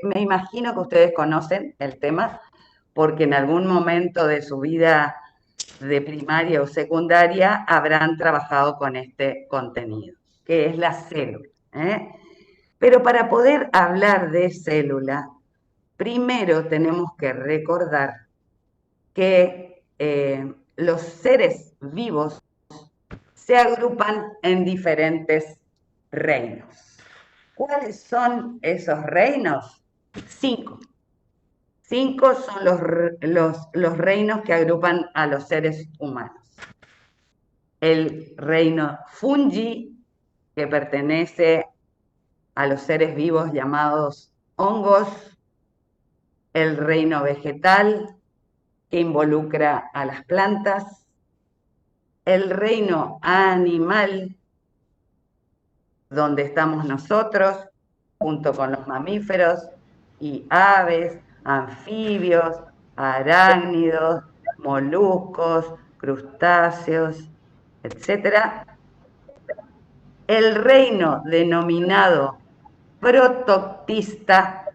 me imagino que ustedes conocen el tema porque en algún momento de su vida de primaria o secundaria habrán trabajado con este contenido, que es la célula. ¿Eh? Pero para poder hablar de célula, primero tenemos que recordar que los seres vivos se agrupan en diferentes reinos. ¿Cuáles son esos reinos? 5. 5 son los reinos que agrupan a los seres humanos. El reino fungi, que pertenece a los seres vivos llamados hongos. El reino vegetal, que involucra a las plantas. El reino animal, donde estamos nosotros, junto con los mamíferos y aves, anfibios, arácnidos, moluscos, crustáceos, etc. El reino denominado protoctista,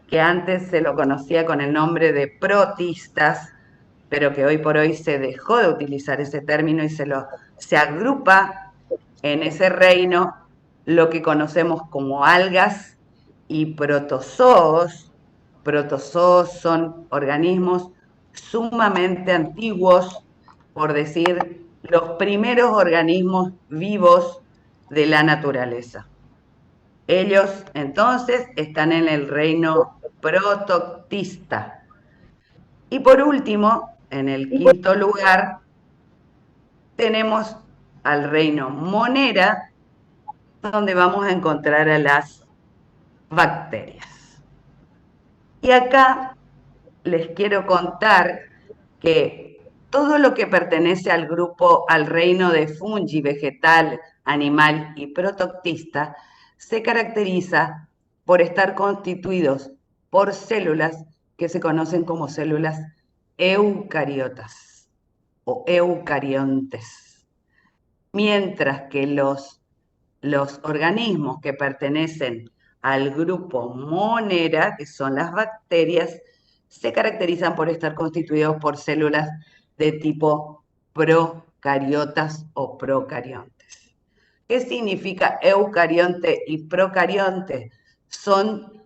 que antes se lo conocía con el nombre de protistas, pero que hoy por hoy se dejó de utilizar ese término y se agrupa en ese reino lo que conocemos como algas y protozoos. Protozoos son organismos sumamente antiguos, por decir, los primeros organismos vivos de la naturaleza. Ellos entonces están en el reino protoctista. Y por último, en el quinto lugar, tenemos al reino monera, donde vamos a encontrar a las bacterias. Y acá les quiero contar que todo lo que pertenece al grupo, al reino de fungi, vegetal, animal y protoctista, se caracteriza por estar constituidos por células que se conocen como células eucariotas o eucariontes. Mientras que los organismos que pertenecen al grupo monera, que son las bacterias, se caracterizan por estar constituidos por células de tipo procariotas o procariontes. ¿Qué significa eucarionte y procarionte? Son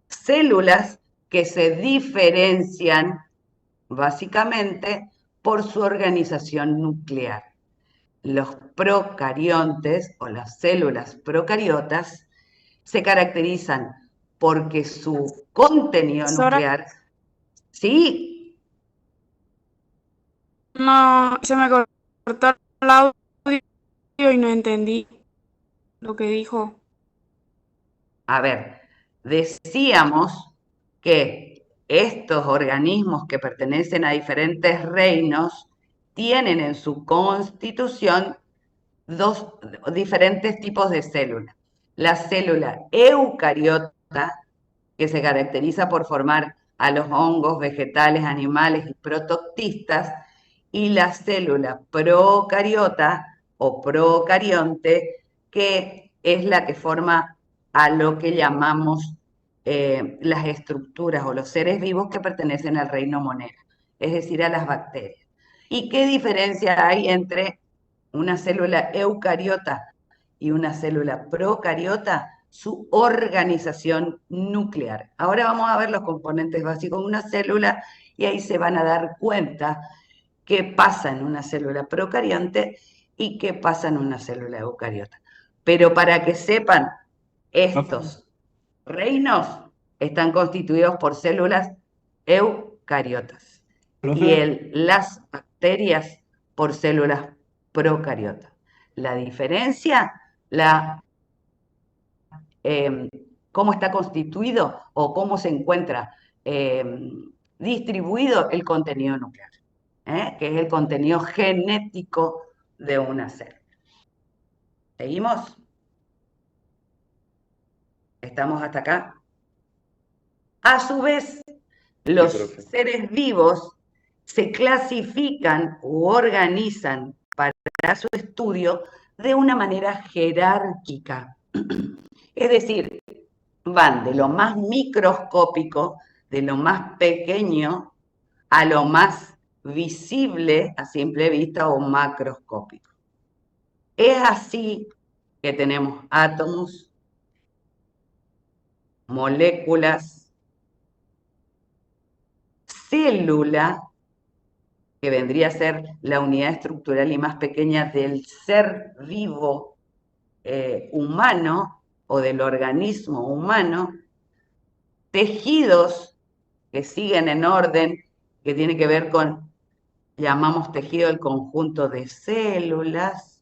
células que se diferencian básicamente por su organización nuclear. Los procariontes o las células procariotas se caracterizan porque su contenido Profesora, nuclear, sí, no, se me cortó el audio y no entendí lo que dijo. a ver, decíamos que estos organismos que pertenecen a diferentes reinos tienen en su constitución dos diferentes tipos de células. La célula eucariota, que se caracteriza por formar a los hongos, vegetales, animales y protoctistas, y la célula procariota o procarionte, que es la que forma a lo que llamamos las estructuras o los seres vivos que pertenecen al reino monera, es decir, a las bacterias. ¿Y qué diferencia hay entre una célula eucariota y una célula procariota? Su organización nuclear. Ahora vamos a ver los componentes básicos de una célula y ahí se van a dar cuenta qué pasa en una célula procarionte y qué pasa en una célula eucariota. Pero para que sepan, estos reinos están constituidos por células eucariotas y Profe, las bacterias por células procariotas. La diferencia, eh, cómo está constituido o cómo se encuentra distribuido el contenido nuclear, que es el contenido genético de una célula. ¿Seguimos? ¿Estamos hasta acá? A su vez, sí, los profe. seres vivos se clasifican u organizan para su estudio de una manera jerárquica. Es decir, van de lo más microscópico, de lo más pequeño, a lo más visible a simple vista o macroscópico. Es así que tenemos átomos, moléculas, célula, que vendría a ser la unidad estructural y más pequeña del ser vivo humano o del organismo humano, tejidos que siguen en orden, que tiene que ver con, llamamos tejido el conjunto de células,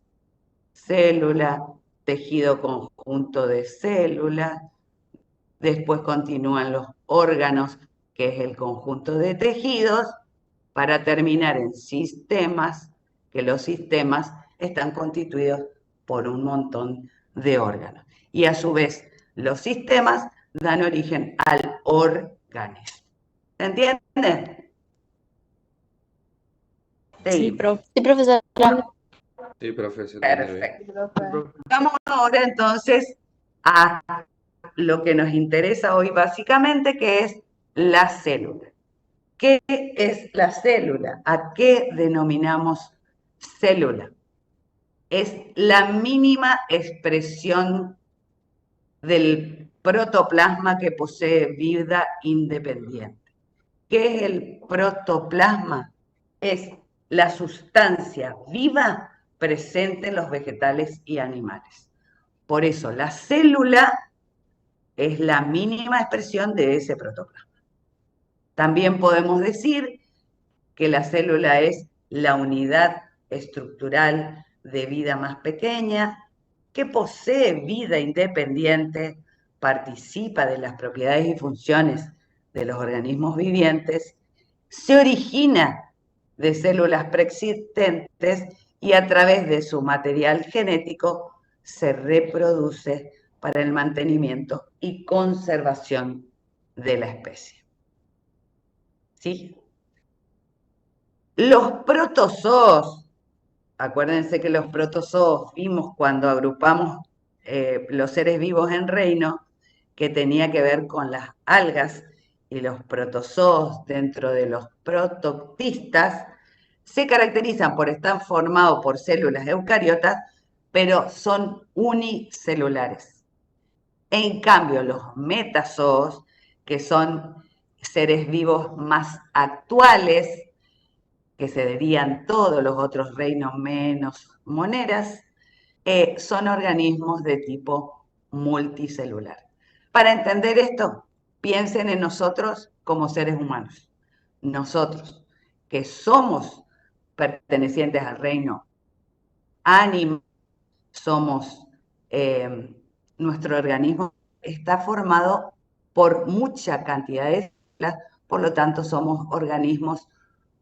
célula, tejido conjunto de células, después continúan los órganos, que es el conjunto de tejidos, para terminar en sistemas, que los sistemas están constituidos por un montón de órganos. Y a su vez, los sistemas dan origen al organismo. ¿Se entiende? Sí, profesora. Sí, profe, se entiende bien. Perfecto. Vamos ahora entonces a lo que nos interesa hoy básicamente, que es la célula. ¿Qué es la célula? ¿A qué denominamos célula? Es la mínima expresión del protoplasma que posee vida independiente. ¿Qué es el protoplasma? Es la sustancia viva presente en los vegetales y animales. Por eso la célula es la mínima expresión de ese protoplasma. También podemos decir que la célula es la unidad estructural de vida más pequeña, que posee vida independiente, participa de las propiedades y funciones de los organismos vivientes, se origina de células preexistentes y a través de su material genético se reproduce para el mantenimiento y conservación de la especie. ¿Sí? Los protozoos, acuérdense que los protozoos vimos cuando agrupamos los seres vivos en reino, que tenía que ver con las algas, y los protozoos dentro de los protoctistas se caracterizan por estar formados por células eucariotas, pero son unicelulares. En cambio, los metazoos, que son seres vivos más actuales, que se debían todos los otros reinos menos moneras, son organismos de tipo multicelular. Para entender esto, piensen en nosotros como seres humanos. Nosotros, que somos pertenecientes al reino animal, somos, nuestro organismo está formado por mucha cantidad de células, por lo tanto somos organismos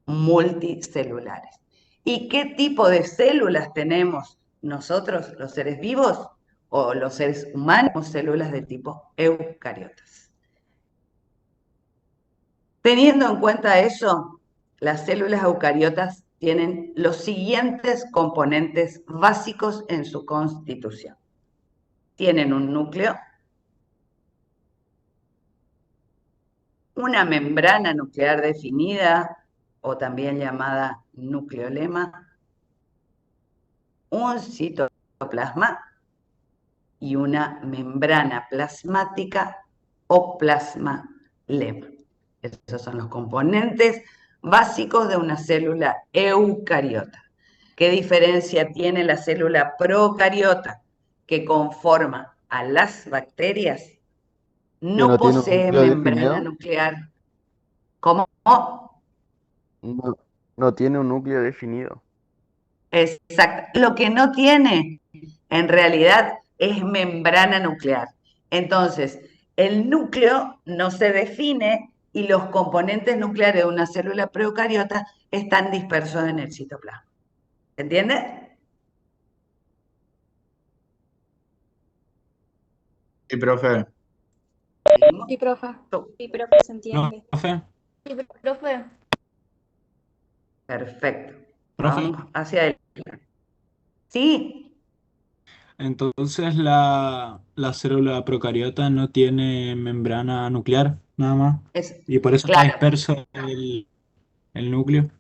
multicelulares. ¿Y qué tipo de células tenemos nosotros, los seres vivos o los seres humanos? Células de tipo eucariotas. Teniendo en cuenta eso, las células eucariotas tienen los siguientes componentes básicos en su constitución. Tienen un núcleo, una membrana nuclear definida, o también llamada nucleolema, un citoplasma y una membrana plasmática o plasmalema. Esos son los componentes básicos de una célula eucariota. ¿Qué diferencia tiene la célula procariota, que conforma a las bacterias? No tiene un posee núcleo membrana definido. nuclear. ¿Cómo? No, no tiene un núcleo definido. Exacto. Lo que no tiene, en realidad, es membrana nuclear. Entonces, el núcleo no se define y los componentes nucleares de una célula procariota están dispersos en el citoplasma. ¿Entiende? Sí, profe. Sí, profe. Sí, profe, se entiende. Profe, Sí, profe. Perfecto. profe, Vamos hacia adelante. Sí, Entonces la célula procariota no tiene membrana nuclear, nada más. Es, Y por eso está claro, disperso el núcleo.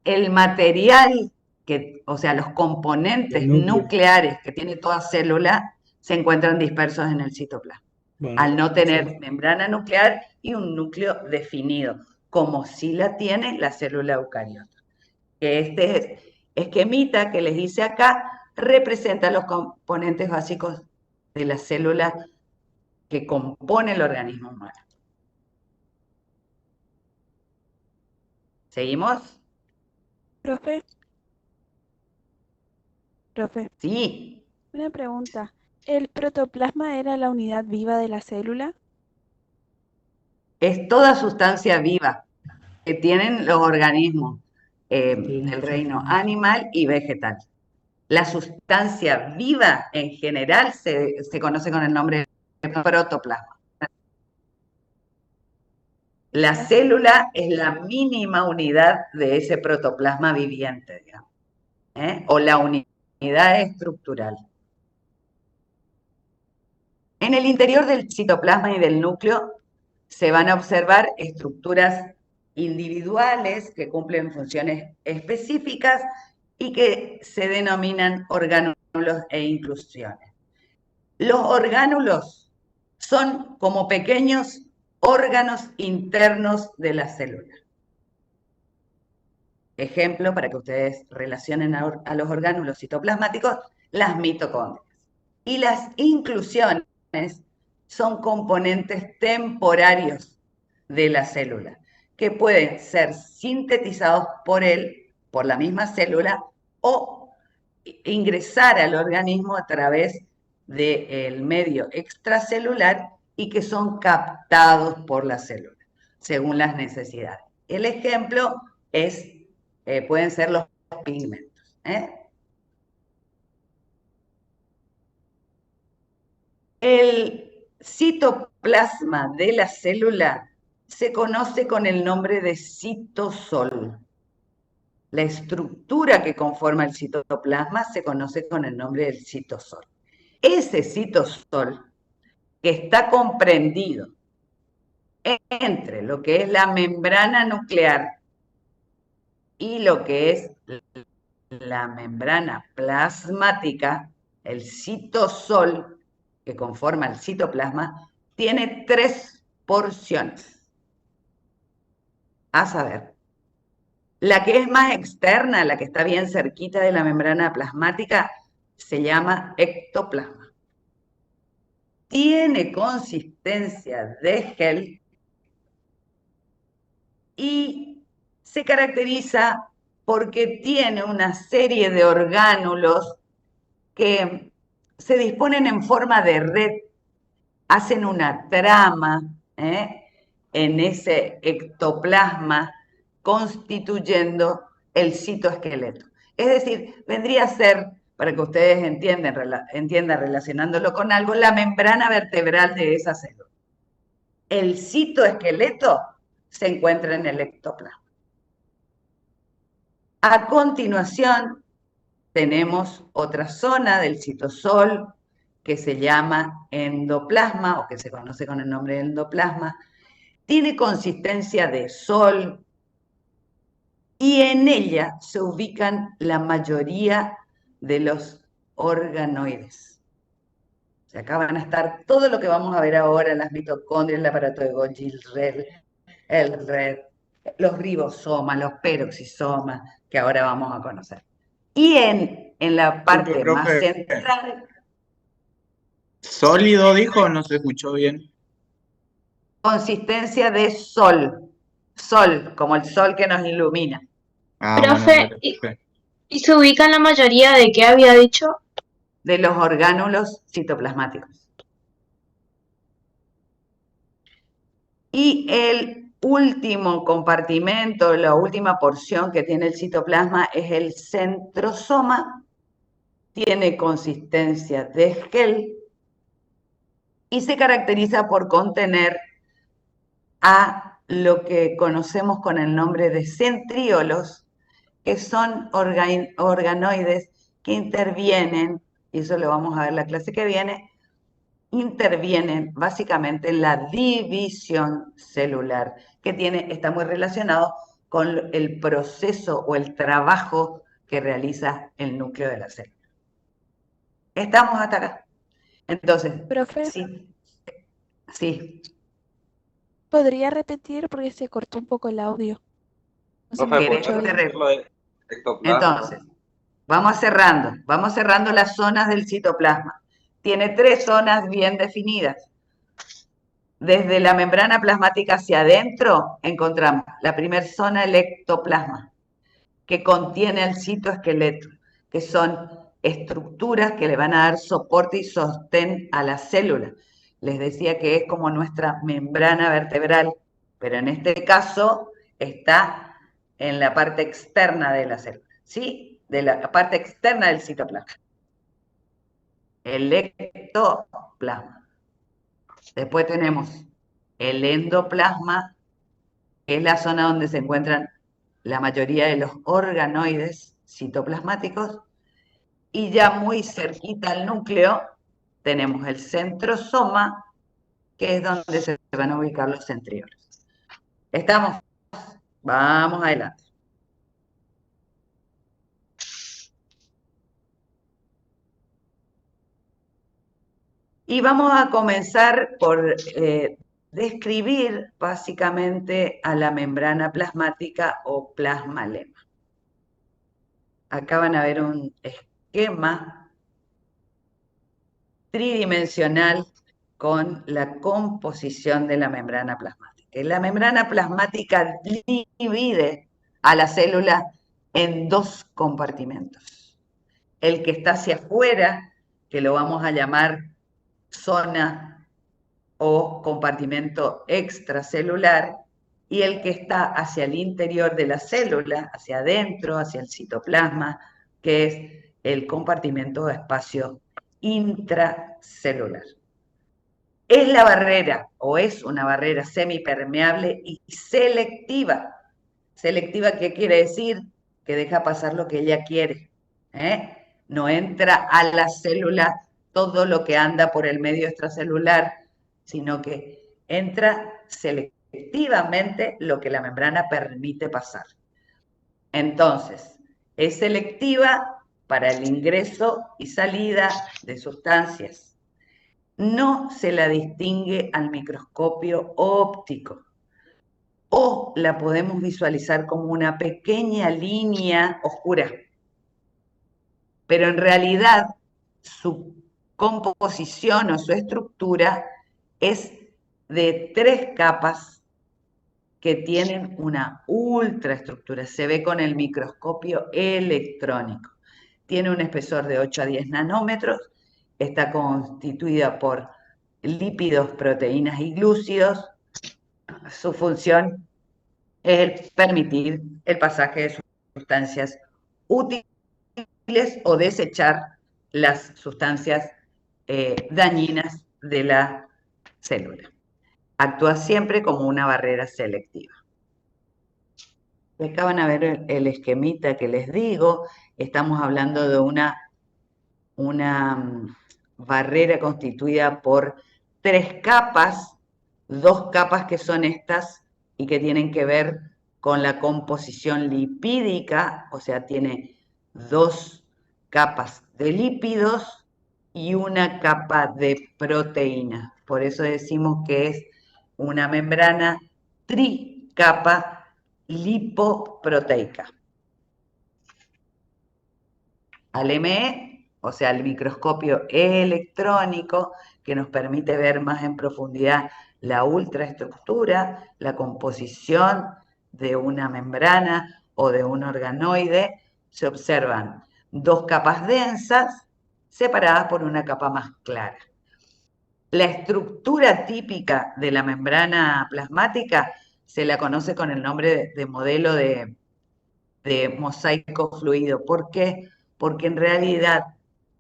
el material o sea, los El componentes núcleo. nucleares que tiene toda célula se encuentran dispersos en el citoplasma, Bueno, al no sí. tener membrana nuclear y un núcleo definido, como sí la tiene la célula eucariota. Que este esquemita que les hice acá representa los componentes básicos de la célula que compone el organismo humano. ¿Seguimos? Profe, profe, Sí, una pregunta. ¿El protoplasma era la unidad viva de la célula? es toda sustancia viva que tienen los organismos Sí, del sí. reino animal y vegetal. La sustancia viva en general se conoce con el nombre de protoplasma. La Gracias. célula es la mínima unidad de ese protoplasma viviente, digamos, o la unidad estructural. En el interior del citoplasma y del núcleo se van a observar estructuras individuales que cumplen funciones específicas y que se denominan orgánulos e inclusiones. Los orgánulos son como pequeños órganos internos de la célula. Ejemplo, para que ustedes relacionen a los orgánulos citoplasmáticos, las mitocondrias. Y las inclusiones son componentes temporarios de la célula, que pueden ser sintetizados por la misma célula, o ingresar al organismo a través del medio extracelular y que son captados por la célula, según las necesidades. El ejemplo pueden ser los pigmentos. El citoplasma de la célula se conoce con el nombre de citosol. La estructura que conforma el citoplasma se conoce con el nombre del citosol. Ese citosol, que está comprendido entre lo que es la membrana nuclear y lo que es la membrana plasmática, el citosol que conforma el citoplasma, tiene 3 porciones. A saber, la que es más externa, la que está bien cerquita de la membrana plasmática, se llama ectoplasma. Tiene consistencia de gel y se caracteriza porque tiene una serie de orgánulos que se disponen en forma de red, hacen una trama en ese ectoplasma, constituyendo el citoesqueleto. Es decir, vendría a ser, para que ustedes entiendan relacionándolo con algo, la membrana vertebral de esa célula. El citoesqueleto se encuentra en el ectoplasma. A continuación, tenemos otra zona del citosol que se llama endoplasma, o que se conoce con el nombre de endoplasma. Tiene consistencia de sol y en ella se ubican la mayoría de los organoides. O sea, acá van a estar todo lo que vamos a ver ahora, las mitocondrias, el aparato de Golgi, el red, los ribosomas, los peroxisomas, que ahora vamos a conocer. Y en la Disculpe, parte más profe. central, ¿Sólido dijo? No se escuchó bien. consistencia de sol. Sol, como el sol que nos ilumina. Ah, bueno, Profe, dale, ¿y, profe. y se ubica en la mayoría de qué había dicho? De los orgánulos citoplasmáticos. Y el último compartimento, la última porción que tiene el citoplasma es el centrosoma. Tiene consistencia de gel y se caracteriza por contener a lo que conocemos con el nombre de centriolos, que son organoides que intervienen, y eso lo vamos a ver la clase que viene, intervienen básicamente en la división celular, que está muy relacionado con el proceso o el trabajo que realiza el núcleo de la célula. ¿Estamos hasta acá? Entonces, Profe, sí. ¿podría repetir porque se cortó un poco el audio? No se me Profe, ¿Querés escuchó ¿podría que te bien. repetir lo de ectoplasma? Entonces, vamos cerrando las zonas del citoplasma. Tiene 3 zonas bien definidas. Desde la membrana plasmática hacia adentro encontramos la primera zona, el ectoplasma, que contiene el citoesqueleto, que son estructuras que le van a dar soporte y sostén a la célula. Les decía que es como nuestra membrana vertebral, pero en este caso está en la parte externa de la célula, ¿sí? De la parte externa del citoplasma. El ectoplasma. Después tenemos el endoplasma, que es la zona donde se encuentran la mayoría de los organoides citoplasmáticos, y ya muy cerquita al núcleo tenemos el centrosoma, que es donde se van a ubicar los centriolos. ¿Estamos? Vamos adelante. Y vamos a comenzar por describir básicamente a la membrana plasmática o plasmalema. Acá van a ver un esquema tridimensional con la composición de la membrana plasmática. Y la membrana plasmática divide a la célula en 2 compartimentos. El que está hacia afuera, que lo vamos a llamar zona o compartimento extracelular, y el que está hacia el interior de la célula, hacia adentro, hacia el citoplasma, que es el compartimento o espacio intracelular. Es la barrera, o es una barrera semipermeable y selectiva. ¿Selectiva qué quiere decir? Que deja pasar lo que ella quiere. No entra a la célula todo lo que anda por el medio extracelular, sino que entra selectivamente lo que la membrana permite pasar. Entonces, es selectiva para el ingreso y salida de sustancias. No se la distingue al microscopio óptico, o la podemos visualizar como una pequeña línea oscura. Pero en realidad su composición o su estructura es de 3 capas que tienen una ultraestructura. Se ve con el microscopio electrónico. Tiene un espesor de 8 a 10 nanómetros, está constituida por lípidos, proteínas y glúcidos. Su función es el permitir el pasaje de sustancias útiles o desechar las sustancias dañinas de la célula. Actúa siempre como una barrera selectiva. Acá van a ver el esquemita que les digo. Estamos hablando de una barrera constituida por 3 capas, 2 capas que son estas y que tienen que ver con la composición lipídica, o sea, tiene 2 capas de lípidos y una capa de proteína. Por eso decimos que es una membrana tricapa lipoproteica. Al ME, o sea, al microscopio electrónico, que nos permite ver más en profundidad la ultraestructura, la composición de una membrana o de un organoide, se observan 2 capas densas separadas por una capa más clara. La estructura típica de la membrana plasmática se la conoce con el nombre de modelo de mosaico fluido. ¿Por qué? Porque en realidad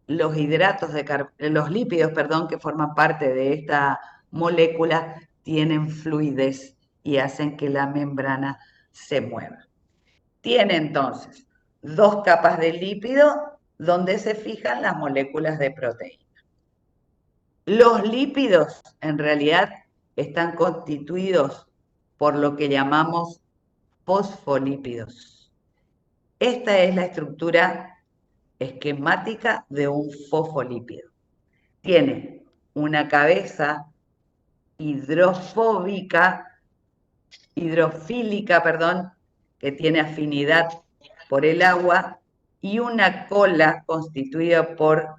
los lípidos, que forman parte de esta molécula tienen fluidez y hacen que la membrana se mueva. Tiene entonces 2 capas de lípido, donde se fijan las moléculas de proteína. Los lípidos, en realidad, están constituidos por lo que llamamos fosfolípidos. Esta es la estructura esquemática de un fosfolípido. Tiene una cabeza hidrofílica, que tiene afinidad por el agua, y una cola constituida por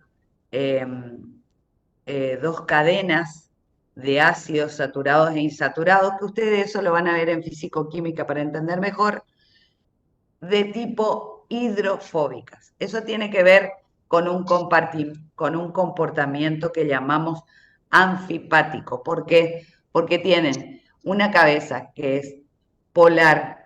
dos cadenas de ácidos saturados e insaturados, que ustedes eso lo van a ver en físico-química para entender mejor, de tipo hidrofóbicas. Eso tiene que ver con un comportamiento que llamamos anfipático. ¿Por qué? Porque tienen una cabeza que es polar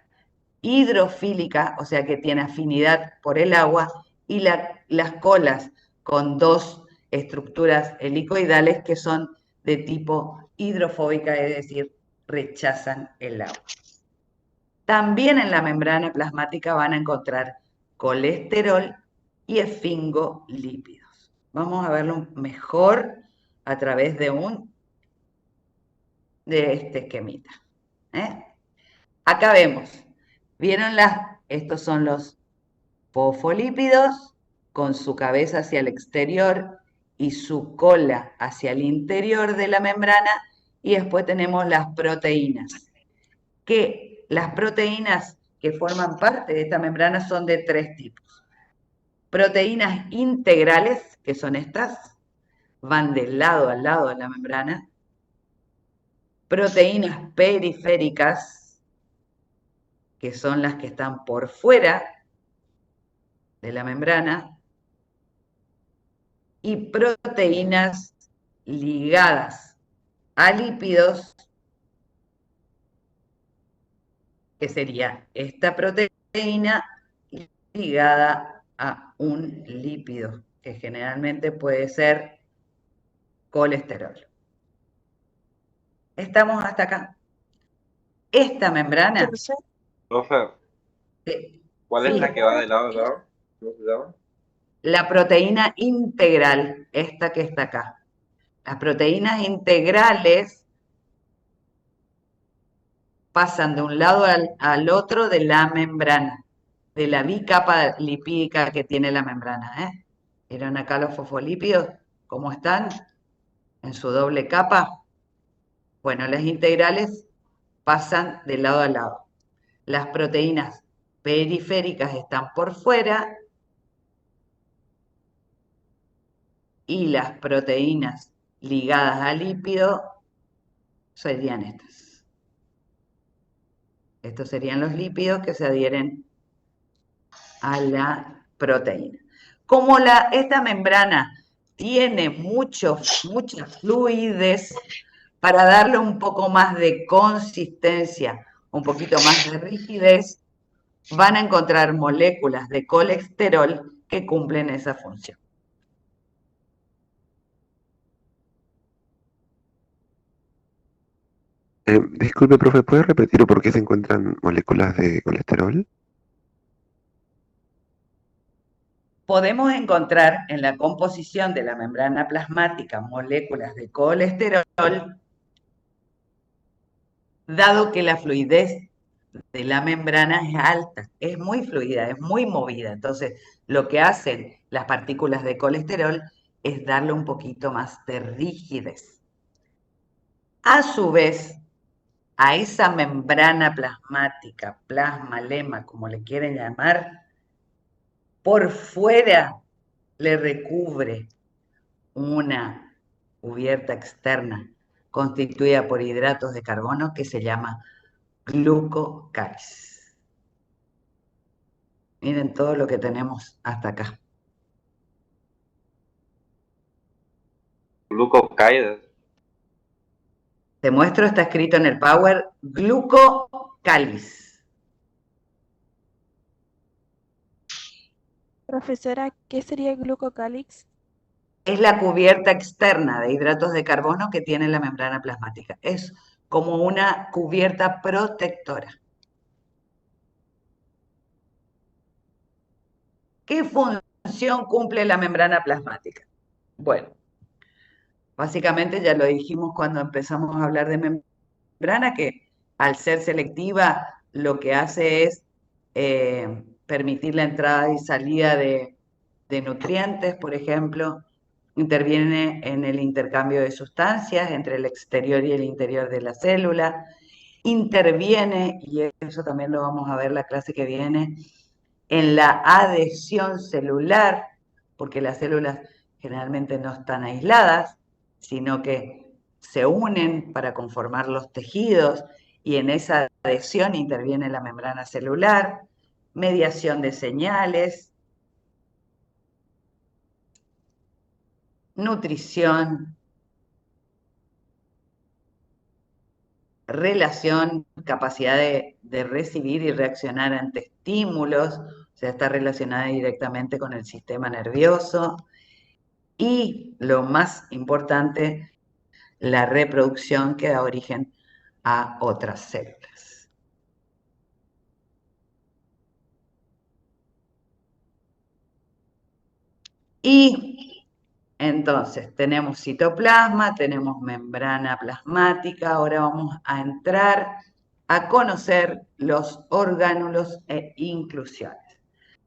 hidrofílica, o sea que tiene afinidad por el agua, y las colas con dos estructuras helicoidales que son de tipo hidrofóbica, es decir, rechazan el agua. También en la membrana plasmática van a encontrar colesterol y esfingolípidos. Vamos a verlo mejor a través de este esquemita. Acá vemos, ¿vieron estos son los fosfolípidos con su cabeza hacia el exterior y su cola hacia el interior de la membrana? Y después tenemos las proteínas, que las proteínas que forman parte de esta membrana son de tres tipos. Proteínas integrales, que son estas, van de lado a lado de la membrana. Proteínas periféricas, que son las que están por fuera de la membrana. Y proteínas ligadas a lípidos, que sería esta proteína ligada a un lípido, que generalmente puede ser colesterol. ¿Estamos hasta acá? Esta membrana... Profe, ¿cuál es sí, la que va de lado a lado? ¿Cómo se llama? la proteína integral, esta que está acá. Las proteínas integrales pasan de un lado al otro de la membrana, de la bicapa lipídica que tiene la membrana. ¿Vieron acá los fosfolípidos? ¿Cómo están? En su doble capa. Bueno, las integrales pasan de lado a lado. Las proteínas periféricas están por fuera y las proteínas ligadas al lípido serían estas. Estos serían los lípidos que se adhieren a la proteína. Como esta membrana tiene mucha fluidez, para darle un poco más de consistencia, un poquito más de rigidez, van a encontrar moléculas de colesterol que cumplen esa función. Disculpe, profe, ¿puede repetir por qué se encuentran moléculas de colesterol? Podemos encontrar en la composición de la membrana plasmática moléculas de colesterol, dado que la fluidez de la membrana es alta, es muy fluida, es muy movida. Entonces, lo que hacen las partículas de colesterol es darle un poquito más de rigidez. A su vez, a esa membrana plasmática, plasma, lema, como le quieren llamar, por fuera le recubre una cubierta externa constituida por hidratos de carbono que se llama glucocáliz. Miren todo lo que tenemos hasta acá. Glucocáliz. Te muestro, está escrito en el Power, glucocáliz. Profesora, ¿qué sería glucocálix? Es la cubierta externa de hidratos de carbono que tiene la membrana plasmática. Es como una cubierta ¿Qué función función cumple la membrana plasmática? Bueno, básicamente ya lo dijimos cuando empezamos a hablar de membrana, que al ser selectiva lo que hace es permitir la entrada y salida de nutrientes, por ejemplo, interviene en el intercambio de sustancias entre el exterior y el interior de la célula, interviene, y eso también lo vamos a ver la clase que viene, en la adhesión celular, porque las células generalmente no están aisladas, sino que se unen para conformar los tejidos, y en esa adhesión interviene la membrana celular, mediación de señales, nutrición, relación, capacidad de recibir y reaccionar ante estímulos, o sea, está relacionada directamente con el sistema nervioso, y lo más importante, la reproducción que da origen a otras células. Y entonces tenemos citoplasma, tenemos membrana plasmática, ahora vamos a entrar a conocer los orgánulos e inclusiones.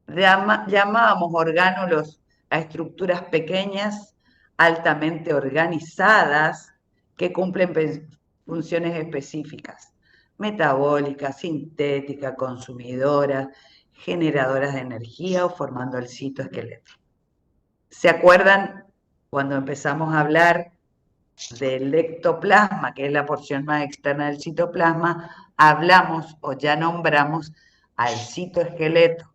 Llamábamos orgánulos a estructuras pequeñas, altamente organizadas, que cumplen funciones específicas, metabólicas, sintéticas, consumidoras, generadoras de energía o formando el citoesqueleto. ¿Se acuerdan cuando empezamos a hablar del ectoplasma, que es la porción más externa del citoplasma? Hablamos o ya nombramos al citoesqueleto,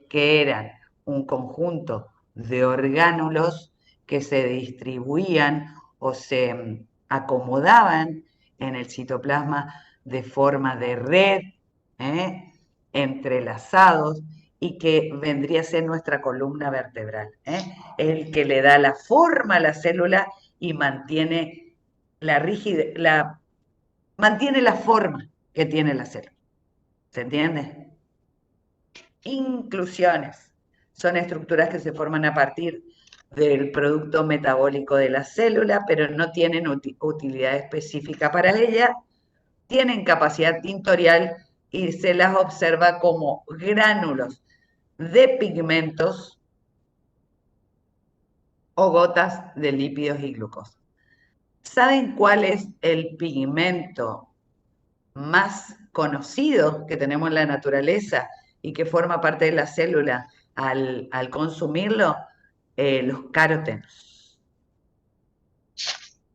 que eran un conjunto de orgánulos que se distribuían o se acomodaban en el citoplasma de forma de red, entrelazados, y que vendría a ser nuestra columna vertebral, el que le da la forma a la célula y mantiene la rigidez, mantiene la forma que tiene la célula. ¿Se entiende? Inclusiones son estructuras que se forman a partir del producto metabólico de la célula, pero no tienen utilidad específica para ella, tienen capacidad tintorial y se las observa como gránulos de pigmentos o gotas de lípidos y glucosa. ¿Saben cuál es el pigmento más conocido que tenemos en la naturaleza y que forma parte de la célula al consumirlo? Los carotenos.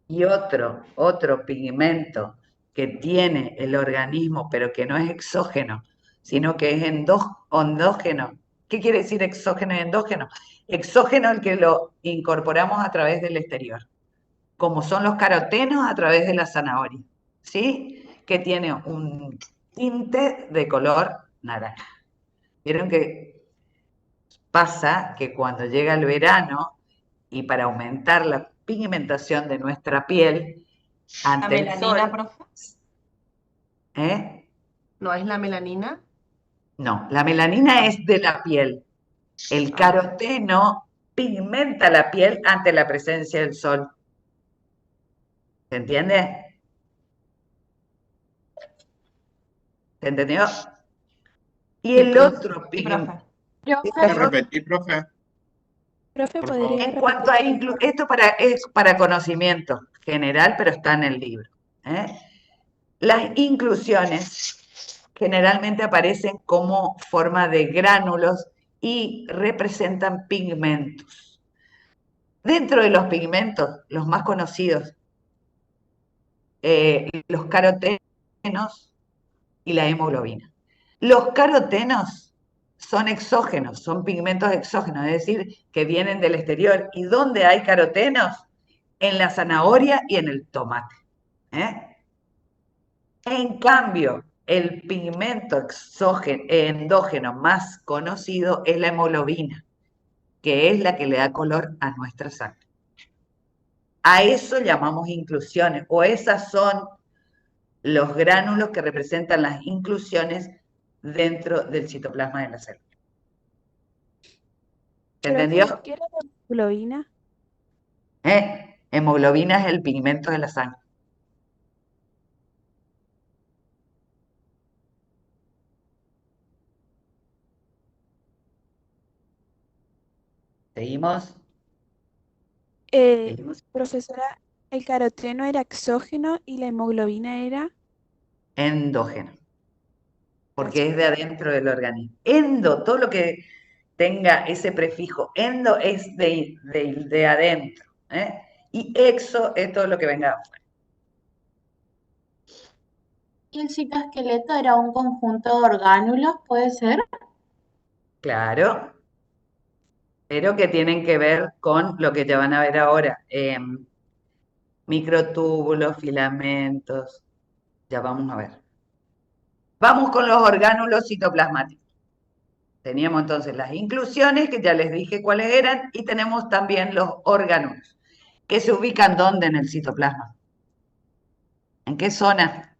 Y otro pigmento que tiene el organismo, pero que no es exógeno, sino que es endógeno. ¿Qué quiere decir exógeno y endógeno? Exógeno el que lo incorporamos a través del exterior, como son los carotenos a través de la zanahoria, ¿sí? Que tiene un tinte de color naranja. Vieron que pasa que cuando llega el verano y para aumentar la pigmentación de nuestra piel ante el sol... ¿La melanina, profe? ¿Eh? ¿No es la melanina? No, la melanina es de la piel. El caroteno pigmenta la piel ante la presencia del sol. ¿Se entiende? ¿Se entendió? Y el otro pigmento... ¿Puede repetir, profe? Profe, ¿podría En cuanto a esto es para conocimiento general, pero está en el libro. Las inclusiones generalmente aparecen como forma de gránulos y representan pigmentos. Dentro de los pigmentos, los más conocidos, los carotenos y la hemoglobina. Los carotenos son exógenos, son pigmentos exógenos, es decir, que vienen del exterior. ¿Y dónde hay carotenos? En la zanahoria y en el tomate. En cambio, el pigmento endógeno más conocido es la hemoglobina, que es la que le da color a nuestra sangre. A eso llamamos inclusiones, o esas son los gránulos que representan las inclusiones dentro del citoplasma de la célula. ¿Entendió? ¿Qué era la hemoglobina? Hemoglobina es el pigmento de la sangre. ¿Seguimos? ¿Seguimos? Profesora, el caroteno era exógeno y la hemoglobina era... Endógeno, porque Gracias. es de adentro del organismo. Endo, todo lo que tenga ese prefijo, endo es de adentro, ¿eh? Y exo es todo lo que venga afuera. ¿Y el citoesqueleto era un conjunto de orgánulos, puede ser? Claro, pero que tienen que ver con lo que te van a ver ahora. Microtúbulos, filamentos, ya vamos a ver. Vamos con los orgánulos citoplasmáticos. Teníamos entonces las inclusiones, que ya les dije cuáles eran, y tenemos también los orgánulos, que se ubican ¿dónde en el citoplasma? ¿En qué zona?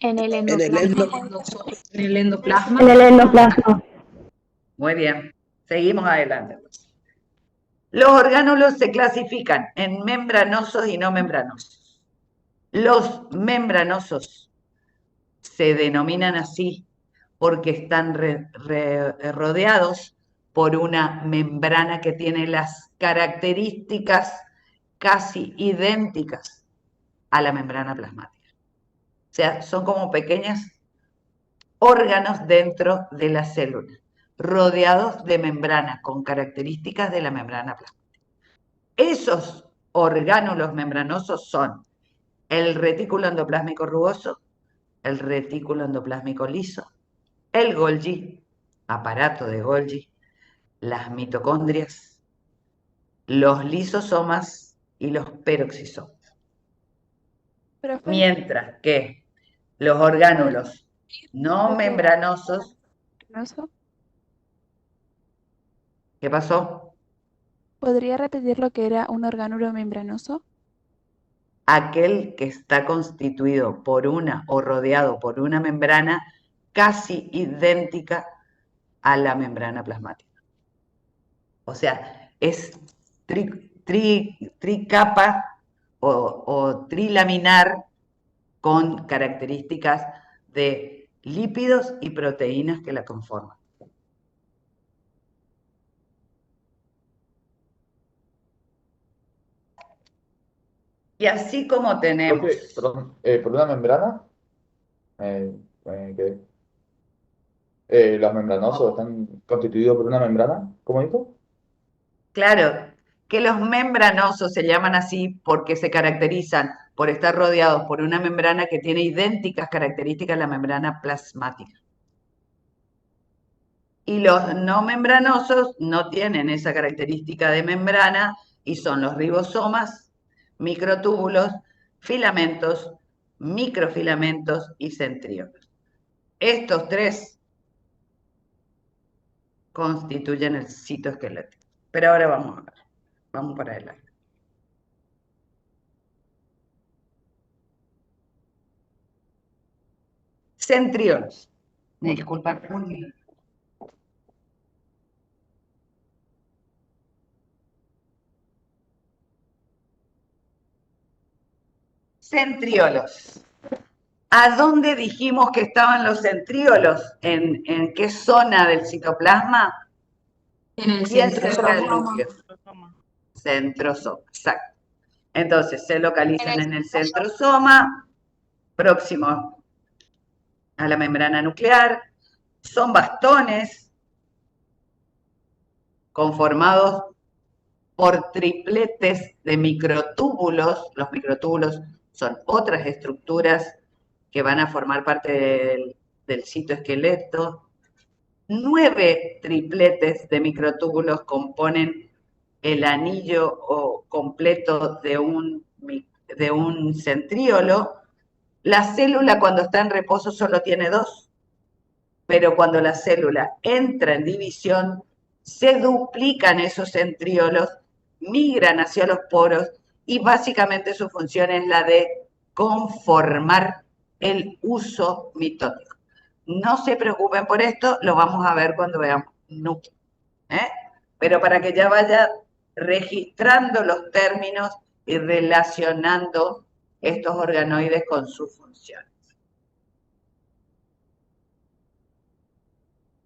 En el En el endoplasma. En el endoplasma. En el endoplasma. Muy bien, seguimos adelante. Los orgánulos se clasifican en membranosos y no membranosos. Los membranosos se denominan así porque están rodeados por una membrana que tiene las características casi idénticas a la membrana plasmática. O sea, son como pequeños órganos dentro de la célula, rodeados de membrana con características de la membrana plasmática. Esos orgánulos membranosos son el retículo endoplásmico rugoso, el retículo endoplásmico liso, el Golgi, aparato de Golgi, las mitocondrias, los lisosomas y los peroxisomas. Profe, Mientras que los orgánulos no lo que era membranosos, membranoso. ¿qué pasó? ¿Podría repetir lo que era un orgánulo membranoso? Aquel que está constituido por una o rodeado por una membrana casi idéntica a la membrana plasmática. O sea, es tricapa o trilaminar con características de lípidos y proteínas que la conforman. Y así como tenemos... Perdón, ¿por una membrana? ¿Qué? ¿Los membranosos están constituidos por una membrana? ¿Cómo dijo? Claro, que los membranosos se llaman así porque se caracterizan por estar rodeados por una membrana que tiene idénticas características a la membrana plasmática. Y los no membranosos no tienen esa característica de membrana y son los ribosomas, microtúbulos, filamentos, microfilamentos y centríolos. Estos tres constituyen el citoesqueleto. Pero ahora vamos a ver, vamos para adelante. Centriolos. Me disculpan un minuto. Centriolos. ¿A dónde dijimos que estaban los centriolos? ¿En qué zona del citoplasma? En el Bien cerca del centrosoma. núcleo. Centrosoma, exacto. Entonces se localizan en el centrosoma, próximo a la membrana nuclear. Son bastones conformados por tripletes de microtúbulos. Los microtúbulos son otras estructuras que van a formar parte del citoesqueleto. 9 tripletes de microtúbulos componen el anillo completo de un centríolo. La célula cuando está en reposo solo tiene 2, pero cuando la célula entra en división, se duplican esos centriolos, migran hacia los poros y básicamente su función es la de conformar el uso mitótico. No se preocupen por esto, lo vamos a ver cuando veamos núcleo. Pero para que ya vaya registrando los términos y relacionando estos organoides con sus funciones.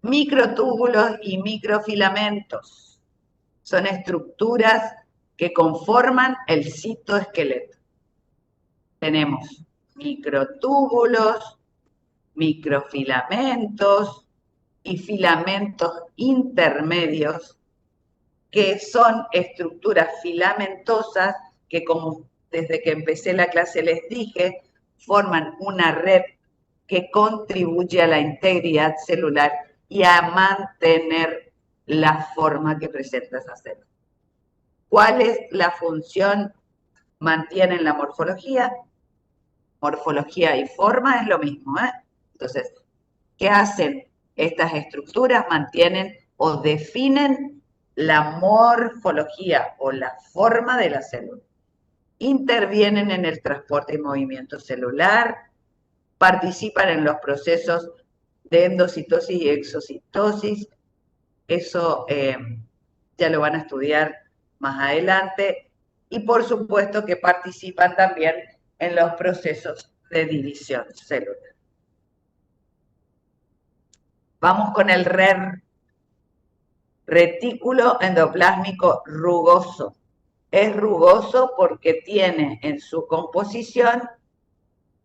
Microtúbulos y microfilamentos son estructuras que conforman el citoesqueleto. Tenemos microtúbulos, microfilamentos y filamentos intermedios, que son estructuras filamentosas que, como desde que empecé la clase les dije, forman una red que contribuye a la integridad celular y a mantener la forma que presenta esa célula. ¿Cuál es la función? Mantienen la morfología. Morfología y forma es lo mismo, Entonces, ¿qué hacen estas estructuras? Mantienen o definen la morfología o la forma de la célula. Intervienen en el transporte y movimiento celular, participan en los procesos de endocitosis y exocitosis. Eso ya lo van a estudiar más adelante. Y por supuesto que participan también en los procesos de división celular. Vamos con el RER, retículo endoplásmico rugoso. Es rugoso porque tiene en su composición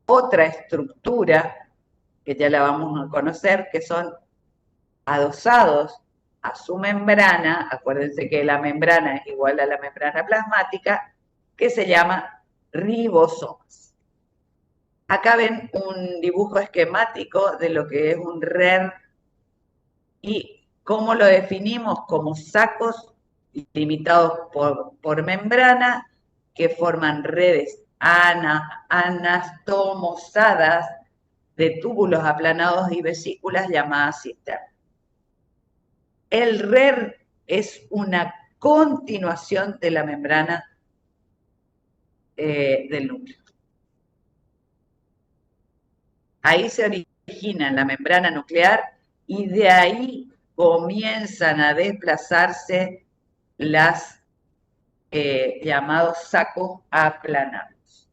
otra estructura, que ya la vamos a conocer, que son adosados a su membrana. Acuérdense que la membrana es igual a la membrana plasmática, que se llama ribosomas. Acá ven un dibujo esquemático de lo que es un RER y cómo lo definimos como sacos limitados por membrana que forman redes anastomosadas de túbulos aplanados y vesículas llamadas cisternas. El RER es una continuación de la membrana del núcleo. Ahí se origina en la membrana nuclear y de ahí comienzan a desplazarse las llamados sacos aplanados.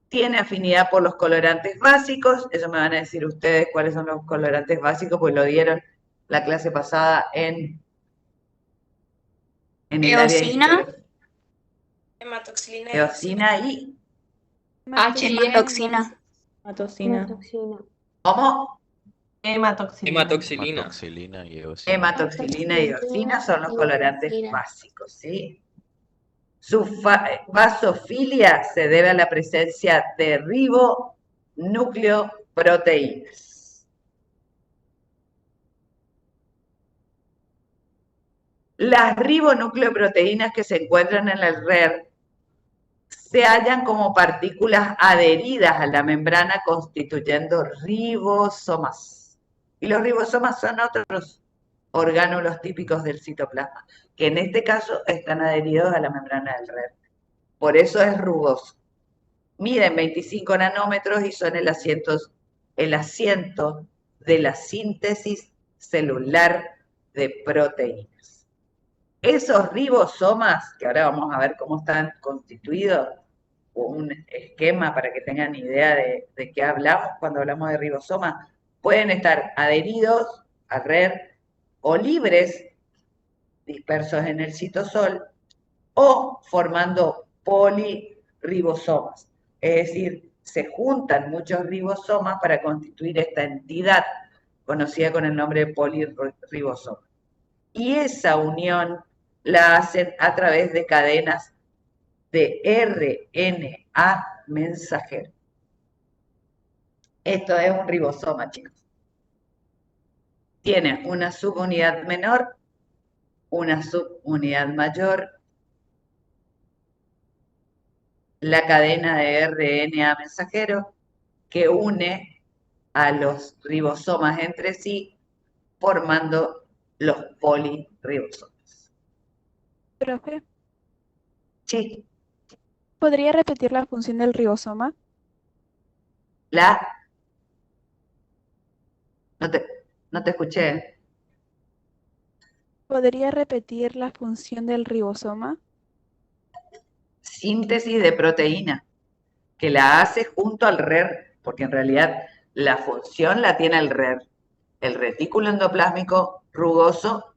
Tiene afinidad por los colorantes básicos. Eso me van a decir ustedes cuáles son los colorantes básicos, pues lo dieron la clase pasada en el área de Eosina, histología. hematoxilina, Eosina y hematoxina. ¿cómo? Hematoxilina. Y eosina. Hematoxilina y eosina son los colorantes básicos, ¿sí? Su vasofilia se debe a la presencia de ribonucleoproteínas. Las ribonucleoproteínas que se encuentran en el RER se hallan como partículas adheridas a la membrana constituyendo ribosomas. Y los ribosomas son otros orgánulos típicos del citoplasma, que en este caso están adheridos a la membrana del RER. Por eso es rugoso. Miden 25 nanómetros y son el asiento de la síntesis celular de proteínas. Esos ribosomas, que ahora vamos a ver cómo están constituidos, un esquema para que tengan idea de qué hablamos cuando hablamos de ribosomas, pueden estar adheridos al RER o libres, dispersos en el citosol, o formando polirribosomas. Es decir, se juntan muchos ribosomas para constituir esta entidad conocida con el nombre de polirribosoma. Y esa unión la hacen a través de cadenas de RNA mensajero. Esto es un ribosoma, chicos. Tiene una subunidad menor, una subunidad mayor, la cadena de RNA mensajero que une a los ribosomas entre sí, formando los polirribosomas. Profe, Sí, ¿podría repetir la función del ribosoma? la No te escuché. ¿Podría repetir la función del ribosoma? Síntesis de proteína, que la hace junto al RER, porque en realidad la función la tiene el RER, el retículo endoplásmico rugoso,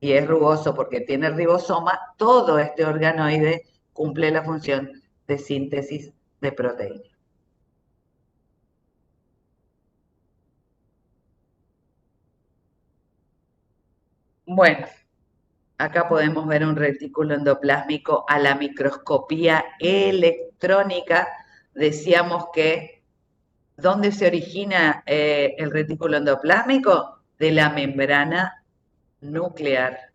y es rugoso porque tiene ribosoma. Todo este organoide cumple la función de síntesis de proteína. Bueno, acá podemos ver un retículo endoplásmico a la microscopía electrónica. Decíamos que, ¿dónde se origina el retículo endoplásmico? De la membrana nuclear.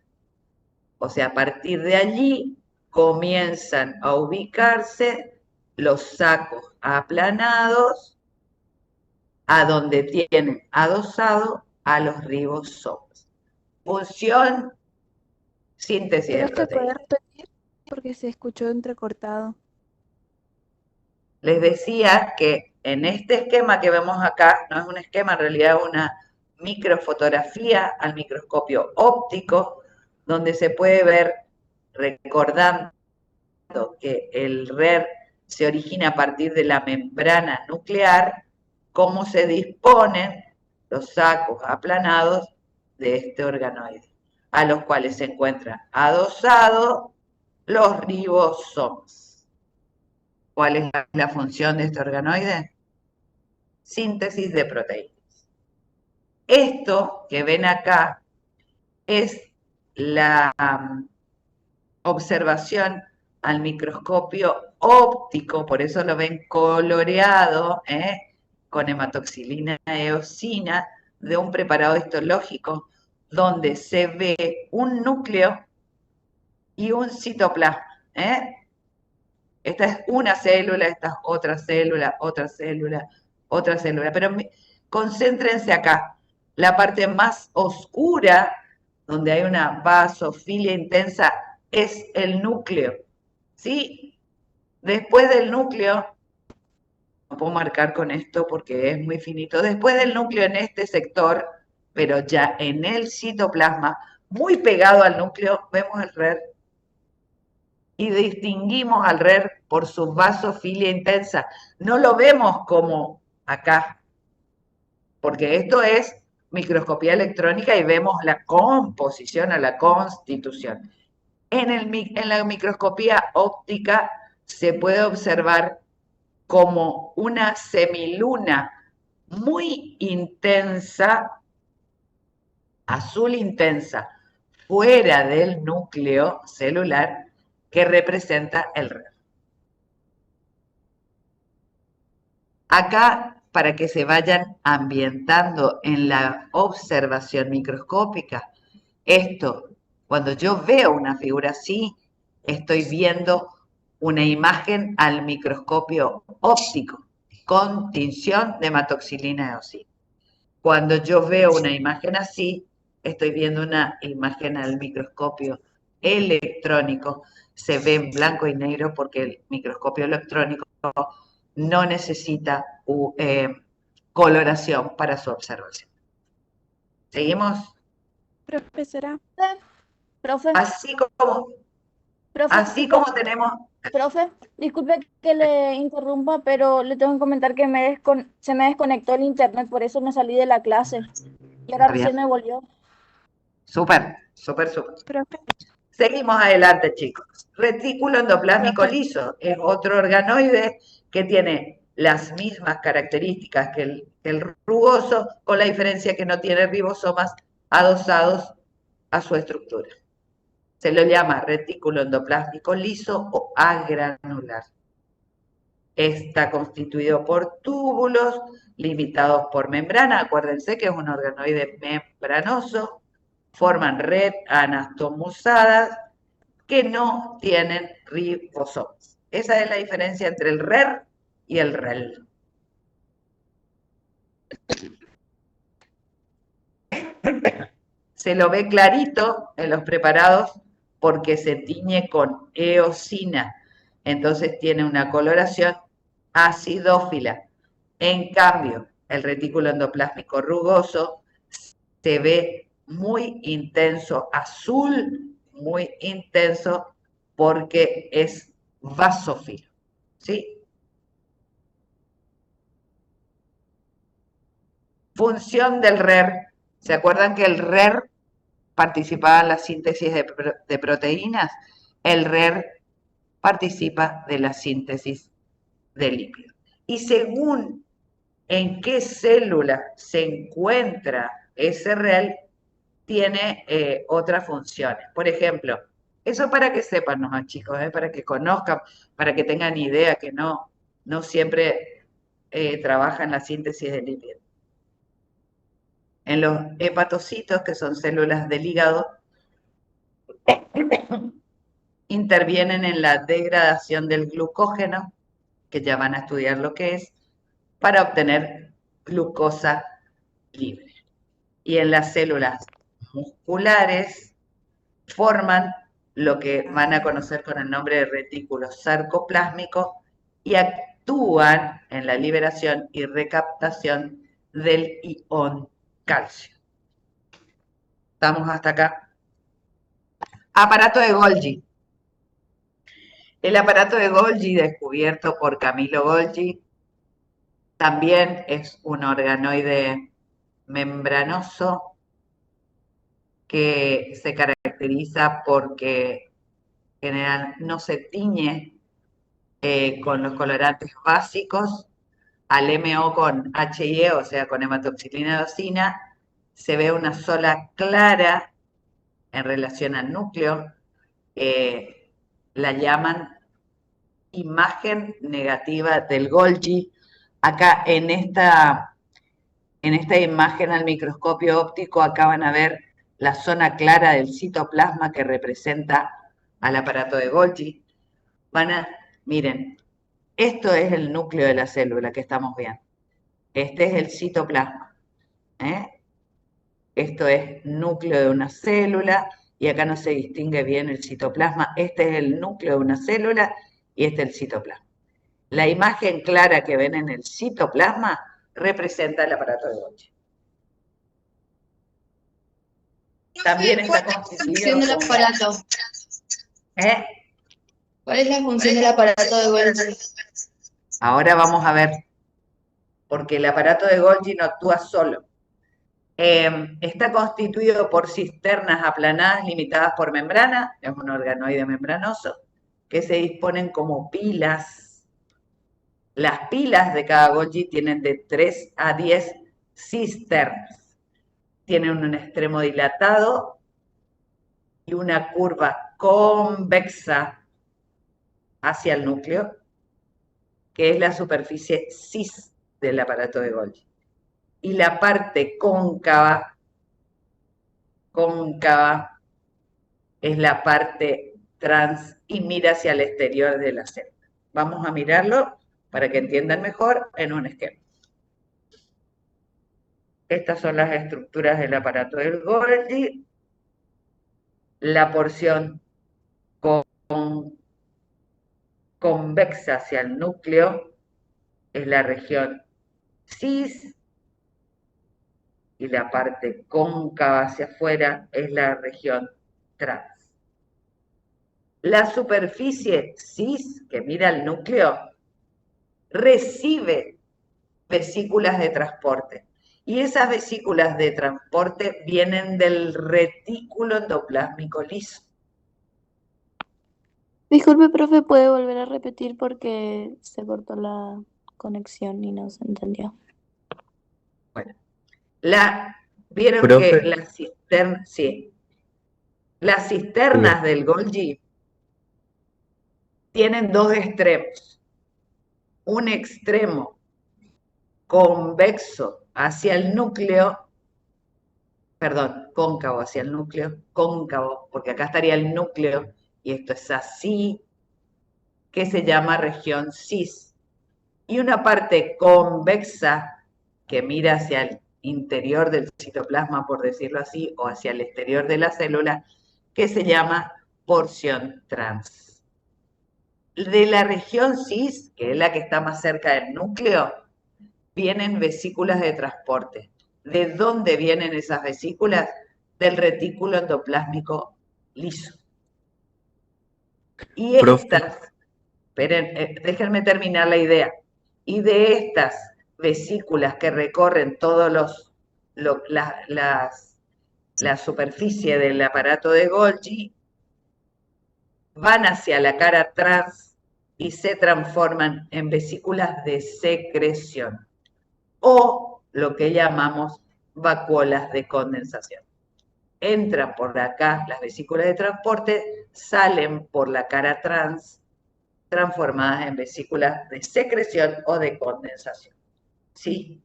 O sea, a partir de allí comienzan a ubicarse los sacos aplanados a donde tienen adosado a los ribosomas. Función, síntesis de ¿Pero puede proteínas. repetir? Porque se escuchó entrecortado. Les decía que en este esquema que vemos acá, no es un esquema, en realidad es una microfotografía al microscopio óptico, donde se puede ver, recordando que el RER se origina a partir de la membrana nuclear, cómo se disponen los sacos aplanados de este organoide, a los cuales se encuentran adosados los ribosomas. ¿Cuál es la función de este organoide? Síntesis de proteínas. Esto que ven acá es la observación al microscopio óptico, por eso lo ven coloreado, con hematoxilina eosina, de un preparado histológico, donde se ve un núcleo y un citoplasma. Esta es una célula, esta es otra célula, otra célula, otra célula. Pero concéntrense acá, la parte más oscura, donde hay una basofilia intensa, es el núcleo, ¿sí? Después del núcleo, no puedo marcar con esto porque es muy finito, después del núcleo en este sector, pero ya en el citoplasma, muy pegado al núcleo, vemos el RER. Y distinguimos al RER por su basofilia intensa. No lo vemos como acá, porque esto es microscopía electrónica y vemos la composición o la constitución. En la microscopía óptica se puede observar como una semiluna muy intensa, azul intensa, fuera del núcleo celular, que representa el RER. Acá, para que se vayan ambientando en la observación microscópica, esto, cuando yo veo una figura así, estoy viendo una imagen al microscopio óptico con tinción de hematoxilina eosina. Cuando yo veo una imagen así, estoy viendo una imagen al microscopio electrónico. Se ve en blanco y negro porque el microscopio electrónico no necesita coloración para su observación. ¿Seguimos? Profesora. Profe, Así como tenemos... profe, disculpe que le interrumpa, pero le tengo que comentar que se me desconectó el internet, por eso me salí de la clase. Y ahora recién me volvió. Súper. Seguimos adelante, chicos. Retículo endoplásmico liso es otro organoide que tiene las mismas características que el rugoso, con la diferencia que no tiene ribosomas adosados a su estructura. Se lo llama retículo endoplásmico liso o agranular. Está constituido por túbulos limitados por membrana. Acuérdense que es un organoide membranoso. Forman red anastomosadas que no tienen ribosomas. Esa es la diferencia entre el RER y el REL. Se lo ve clarito en los preparados porque se tiñe con eosina. Entonces tiene una coloración acidófila. En cambio, el retículo endoplásmico rugoso, se ve muy intenso, azul, muy intenso, porque es basófilo, ¿sí? Función del RER. ¿Se acuerdan que el RER participaba en la síntesis de proteínas? El RER participa de la síntesis de lípidos. Y según en qué célula se encuentra ese RER, tiene otras funciones. Por ejemplo, eso para que sepan nomás, chicos, para que conozcan, para que tengan idea que no siempre trabaja en la síntesis de lípidos. En los hepatocitos, que son células del hígado, intervienen en la degradación del glucógeno, que ya van a estudiar lo que es, para obtener glucosa libre. Y en las células musculares forman lo que van a conocer con el nombre de retículo sarcoplásmico y actúan en la liberación y recaptación del ion calcio. ¿Estamos hasta acá? Aparato de Golgi. El aparato de Golgi, descubierto por Camilo Golgi, también es un organoide membranoso que se caracteriza porque en general no se tiñe con los colorantes básicos. Al MO con HIE, o sea, con hematoxilina eosina, se ve una sola clara en relación al núcleo. La llaman imagen negativa del Golgi. Acá en esta imagen al microscopio óptico, acá van a ver la zona clara del citoplasma que representa al aparato de Golgi. Miren, esto es el núcleo de la célula que estamos viendo. Este es el citoplasma. Esto es núcleo de una célula, y acá no se distingue bien el citoplasma. Este es el núcleo de una célula y este es el citoplasma. La imagen clara que ven en el citoplasma representa el aparato de Golgi. También está constituido ¿Cuál es la función del aparato? ¿Cuál es la función del aparato de Golgi? Ahora vamos a ver, porque el aparato de Golgi no actúa solo. Está constituido por cisternas aplanadas limitadas por membrana, es un organoide membranoso, que se disponen como pilas. Las pilas de cada Golgi tienen de 3 a 10 cisternas. Tienen un extremo dilatado y una curva convexa hacia el núcleo, que es la superficie cis del aparato de Golgi. Y la parte cóncava es la parte trans y mira hacia el exterior de la célula. Vamos a mirarlo para que entiendan mejor en un esquema. Estas son las estructuras del aparato del Golgi. La porción convexa hacia el núcleo es la región cis, y la parte cóncava hacia afuera es la región trans. La superficie cis, que mira el núcleo, recibe vesículas de transporte. Y esas vesículas de transporte vienen del retículo endoplásmico liso. Disculpe, profe, ¿puede volver a repetir porque se cortó la conexión y no se entendió? Bueno, vieron Profe. que las cisternas del Golgi tienen dos extremos. Un extremo convexo hacia el núcleo, perdón, cóncavo hacia el núcleo, cóncavo, porque acá estaría el núcleo, y esto es así, que se llama región cis. Y una parte convexa que mira hacia el interior del citoplasma, por decirlo así, o hacia el exterior de la célula, que se llama porción trans. De la región cis, que es la que está más cerca del núcleo, vienen vesículas de transporte. ¿De dónde vienen esas vesículas? Del retículo endoplásmico liso. Y estas, esperen, déjenme terminar la idea. Y de estas vesículas que recorren todos la superficie del aparato de Golgi, van hacia la cara trans y se transforman en vesículas de secreción, o lo que llamamos vacuolas de condensación. Entran por acá las vesículas de transporte, salen por la cara trans, transformadas en vesículas de secreción o de condensación. ¿Sí?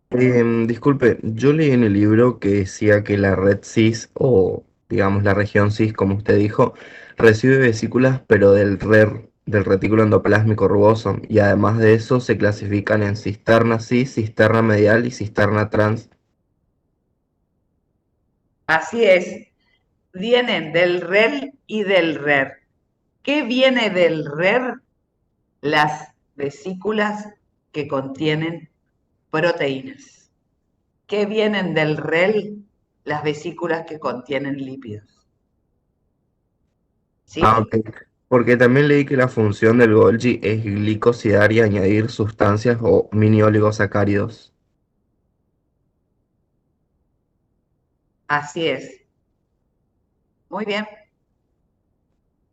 Disculpe, yo leí en el libro que decía que la red cis, o digamos la región cis, como usted dijo, recibe vesículas, pero del retículo endoplásmico rugoso, y además de eso se clasifican en cisterna cis, cisterna medial y cisterna trans. Así es. Vienen del REL y del RER. ¿Qué viene del RER? Las vesículas que contienen proteínas. ¿Qué vienen del REL? Las vesículas que contienen lípidos. ¿Sí? Ah, ok. Porque también leí que la función del Golgi es glicosidar y añadir sustancias o mini oligosacáridos. Así es. Muy bien.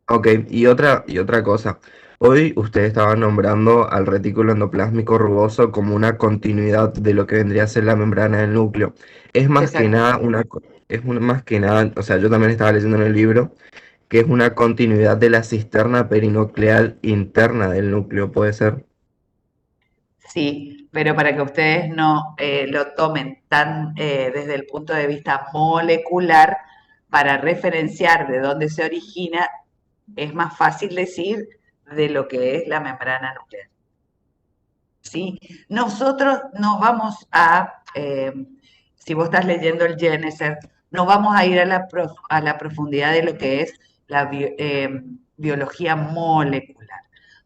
Ok, y otra cosa. Hoy usted estaba nombrando al retículo endoplásmico rugoso como una continuidad de lo que vendría a ser la membrana del núcleo. Es más que nada más que nada, o sea, yo también estaba leyendo en el libro que es una continuidad de la cisterna perinuclear interna del núcleo, ¿puede ser? Sí, pero para que ustedes no lo tomen tan desde el punto de vista molecular, para referenciar de dónde se origina, es más fácil decir de lo que es la membrana nuclear. ¿Sí? Nosotros nos vamos a, si vos estás leyendo el Geneser, nos vamos a ir a la profundidad de lo que es la biología molecular.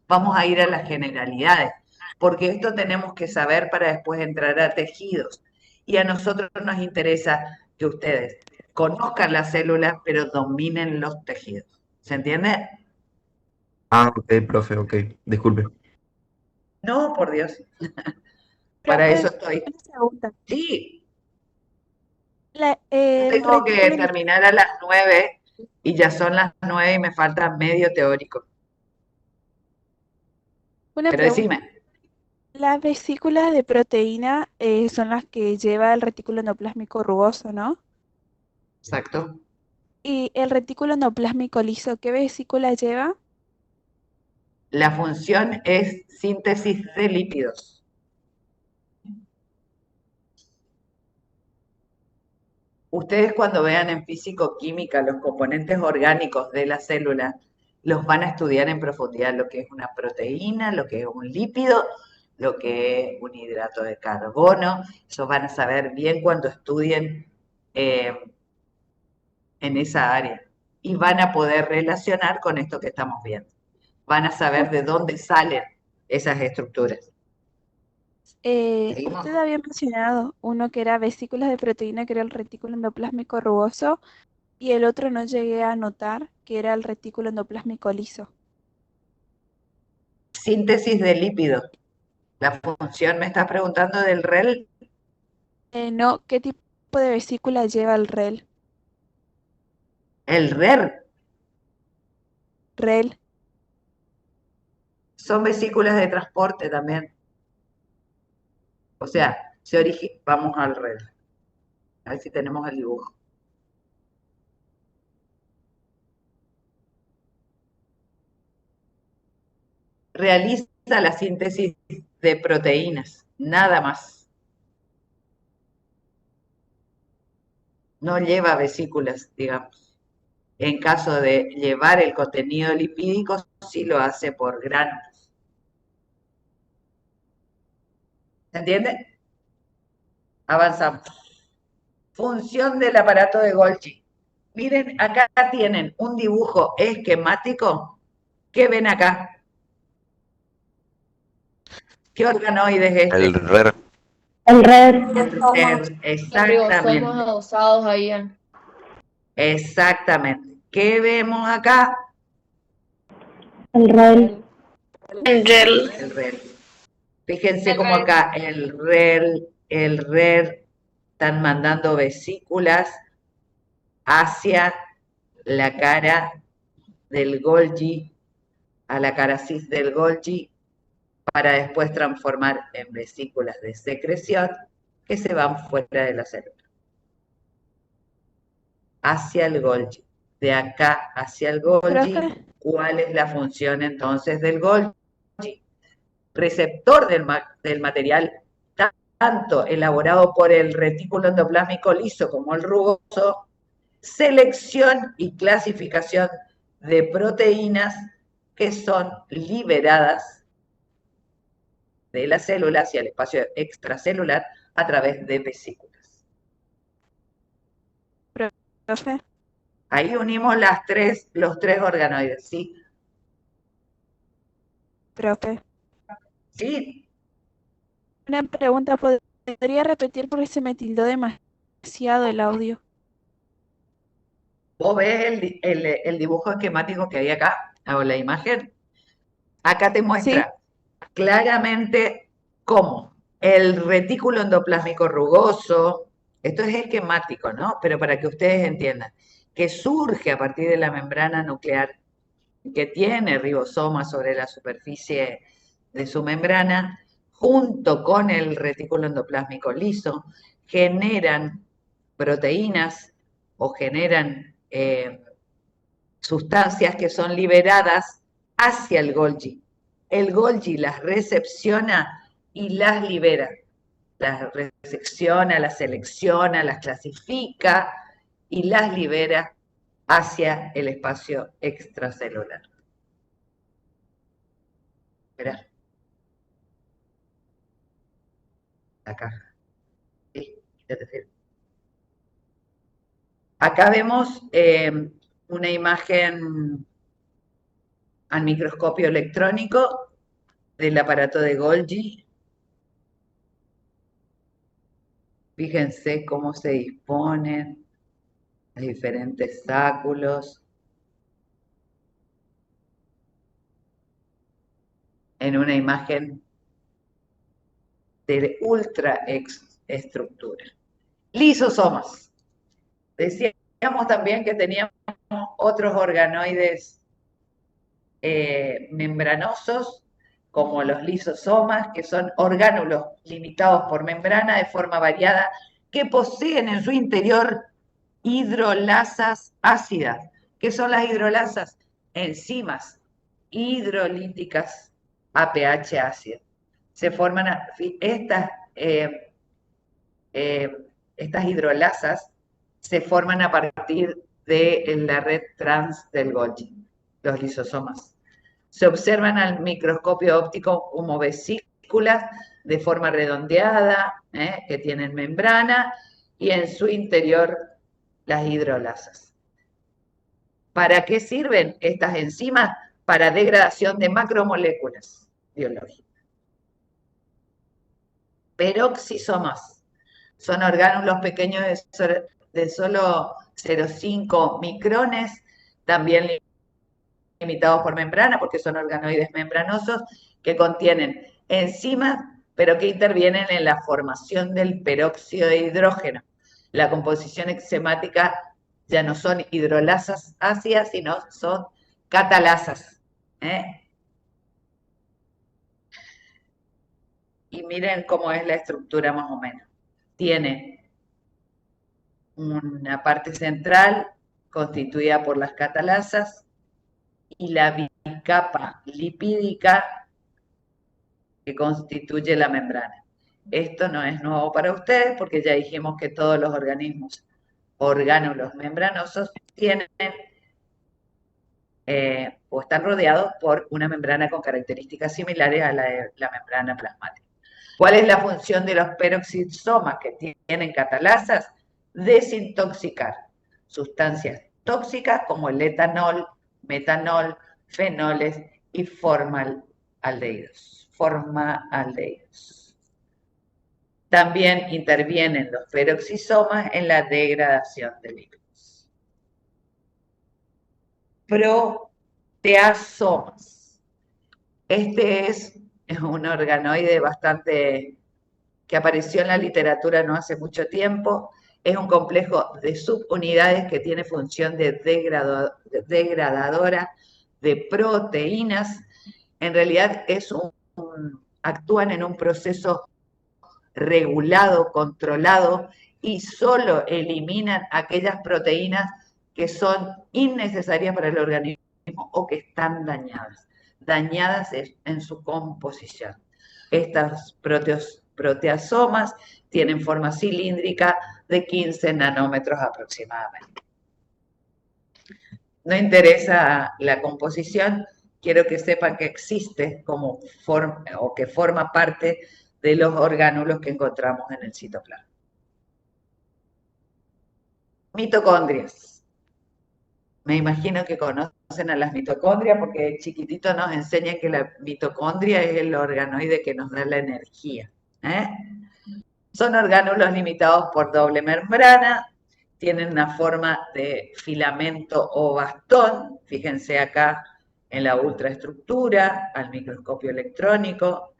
Vamos a ir a las generalidades, porque esto tenemos que saber para después entrar a tejidos. Y a nosotros nos interesa que ustedes conozcan las células, pero dominen los tejidos. ¿Se entiende? Ah, ok, profe, ok, disculpe. No, por Dios. Para eso estoy. Una pregunta. Sí. El Tengo que retículo terminar a las 9 y ya son las 9 y me falta medio teórico. Una Pero pregunta. decime. Las vesículas de proteína son las que lleva el retículo endoplásmico rugoso, ¿no? Exacto. Y el retículo endoplásmico liso, ¿qué vesícula lleva? La función es síntesis de lípidos. Ustedes cuando vean en físico-química los componentes orgánicos de la célula, los van a estudiar en profundidad, lo que es una proteína, lo que es un lípido, lo que es un hidrato de carbono. Eso van a saber bien cuando estudien en esa área. Y van a poder relacionar con esto que estamos viendo. Van a saber de dónde salen esas estructuras. ¿Seguimos? Usted había mencionado uno que era vesículas de proteína, que era el retículo endoplásmico rugoso, y el otro no llegué a notar, que era el retículo endoplásmico liso. Síntesis de lípidos. La función, me estás preguntando del REL. No, ¿qué tipo de vesícula lleva el REL? El RER REL. son vesículas de transporte también. O sea, vamos al RER. A ver si tenemos el dibujo. Realiza la síntesis de proteínas, nada más. No lleva vesículas, digamos. En caso de llevar el contenido lipídico, sí lo hace por gránulos. ¿Se entiende? Avanzamos. Función del aparato de Golgi. Miren, acá tienen un dibujo esquemático. ¿Qué ven acá? ¿Qué organoide es El este? RER. El red. El Los exactamente. ribosomas adosados ahí. Exactamente. ¿Qué vemos acá? El red. El gel. El RER. Fíjense cómo acá el RER están mandando vesículas hacia la cara del Golgi, a la cara cis del Golgi, para después transformar en vesículas de secreción que se van fuera de la célula. Hacia el Golgi. De acá hacia el Golgi, Profe, ¿cuál es la función entonces del Golgi? Receptor del material tanto elaborado por el retículo endoplásmico liso como el rugoso, selección y clasificación de proteínas que son liberadas de la célula hacia el espacio extracelular a través de vesículas. profe, Ahí unimos los tres organoides, ¿sí? profe. ¿Sí? Una pregunta, ¿podría repetir porque se me tildó demasiado el audio? ¿Vos ves el dibujo esquemático que hay acá? O la imagen. Acá te muestra claramente cómo el retículo endoplásmico rugoso, esto es esquemático, ¿no? Pero para que ustedes entiendan, que surge a partir de la membrana nuclear, que tiene ribosomas sobre la superficie de su membrana, junto con el retículo endoplásmico liso, generan proteínas o generan sustancias que son liberadas hacia el Golgi. El Golgi las recepciona y las libera. Las recepciona, las selecciona, las clasifica y las libera hacia el espacio extracelular. Mirá. Acá. Sí, ya te sirve. Acá vemos una imagen al microscopio electrónico del aparato de Golgi. Fíjense cómo se disponen los diferentes sáculos en una imagen de ultra estructura. Lisosomas. Decíamos también que teníamos otros organoides membranosos, como los lisosomas, que son orgánulos limitados por membrana de forma variada, que poseen en su interior hidrolasas ácidas. ¿Qué son las hidrolasas? Enzimas hidrolíticas a pH ácido. Se forman estas hidrolasas se forman a partir de la red trans del Golgi, los lisosomas. Se observan al microscopio óptico como vesículas de forma redondeada, que tienen membrana, y en su interior las hidrolasas. ¿Para qué sirven estas enzimas? Para degradación de macromoléculas biológicas. Peroxisomas son orgánulos pequeños de solo 0,5 micrones, también limitados por membrana, porque son organoides membranosos, que contienen enzimas, pero que intervienen en la formación del peróxido de hidrógeno. La composición enzimática ya no son hidrolasas ácidas, sino son catalasas. Y miren cómo es la estructura más o menos. Tiene una parte central constituida por las catalasas y la bicapa lipídica que constituye la membrana. Esto no es nuevo para ustedes porque ya dijimos que todos los orgánulos membranosos tienen o están rodeados por una membrana con características similares a la de la membrana plasmática. ¿Cuál es la función de los peroxisomas que tienen catalasas? Desintoxicar sustancias tóxicas como el etanol, metanol, fenoles y formaldehídos. formaldehídos. También intervienen los peroxisomas en la degradación de lípidos. Proteasomas. Este es un organoide bastante que apareció en la literatura no hace mucho tiempo. Es un complejo de subunidades que tiene función de degradadora de proteínas. En realidad actúan en un proceso regulado, controlado, y solo eliminan aquellas proteínas que son innecesarias para el organismo o que están dañadas en su composición. Estas proteasomas tienen forma cilíndrica de 15 nanómetros aproximadamente. No interesa la composición, quiero que sepan que existe como que forma parte de los orgánulos que encontramos en el citoplasma. Mitocondrias. Me imagino que conocen a las mitocondrias porque de chiquitito nos enseñan que la mitocondria es el organoide que nos da la energía. Son orgánulos limitados por doble membrana, tienen una forma de filamento o bastón, fíjense acá en la ultraestructura, al microscopio electrónico,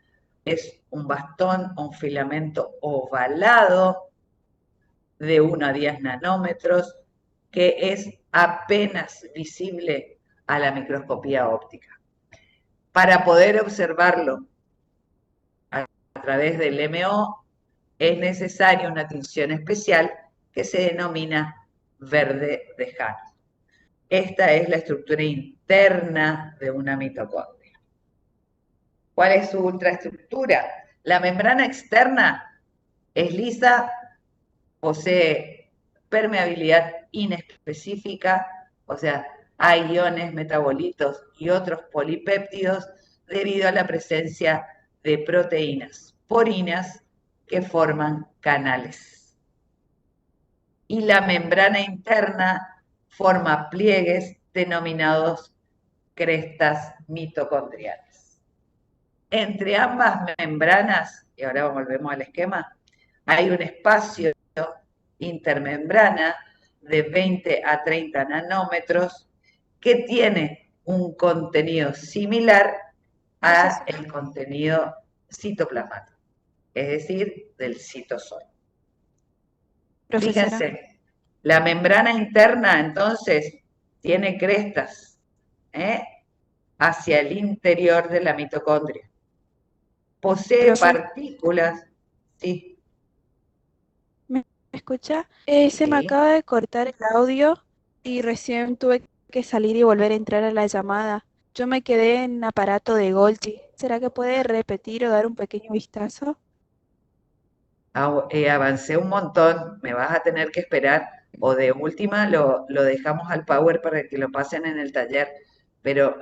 es un bastón o un filamento ovalado de 1 a 10 nanómetros, que es apenas visible a la microscopía óptica. Para poder observarlo a través del MO, es necesaria una tinción especial que se denomina verde de Hahn. Esta es la estructura interna de una mitocondria. ¿Cuál es su ultraestructura? La membrana externa es lisa, posee permeabilidad inespecífica, o sea, hay iones, metabolitos y otros polipéptidos debido a la presencia de proteínas porinas que forman canales. Y la membrana interna forma pliegues denominados crestas mitocondriales. Entre ambas membranas, y ahora volvemos al esquema, hay un espacio intermembrana de 20 a 30 nanómetros que tiene un contenido similar al contenido citoplasmático, es decir, del citosol. Profesora. Fíjense, la membrana interna entonces tiene crestas hacia el interior de la mitocondria. Posee partículas, sí. ¿Me escucha? Se me acaba de cortar el audio y recién tuve que salir y volver a entrar a la llamada. Yo me quedé en aparato de Golgi. ¿Será que puede repetir o dar un pequeño vistazo? Avancé un montón, me vas a tener que esperar, o de última lo dejamos al Power para que lo pasen en el taller, pero,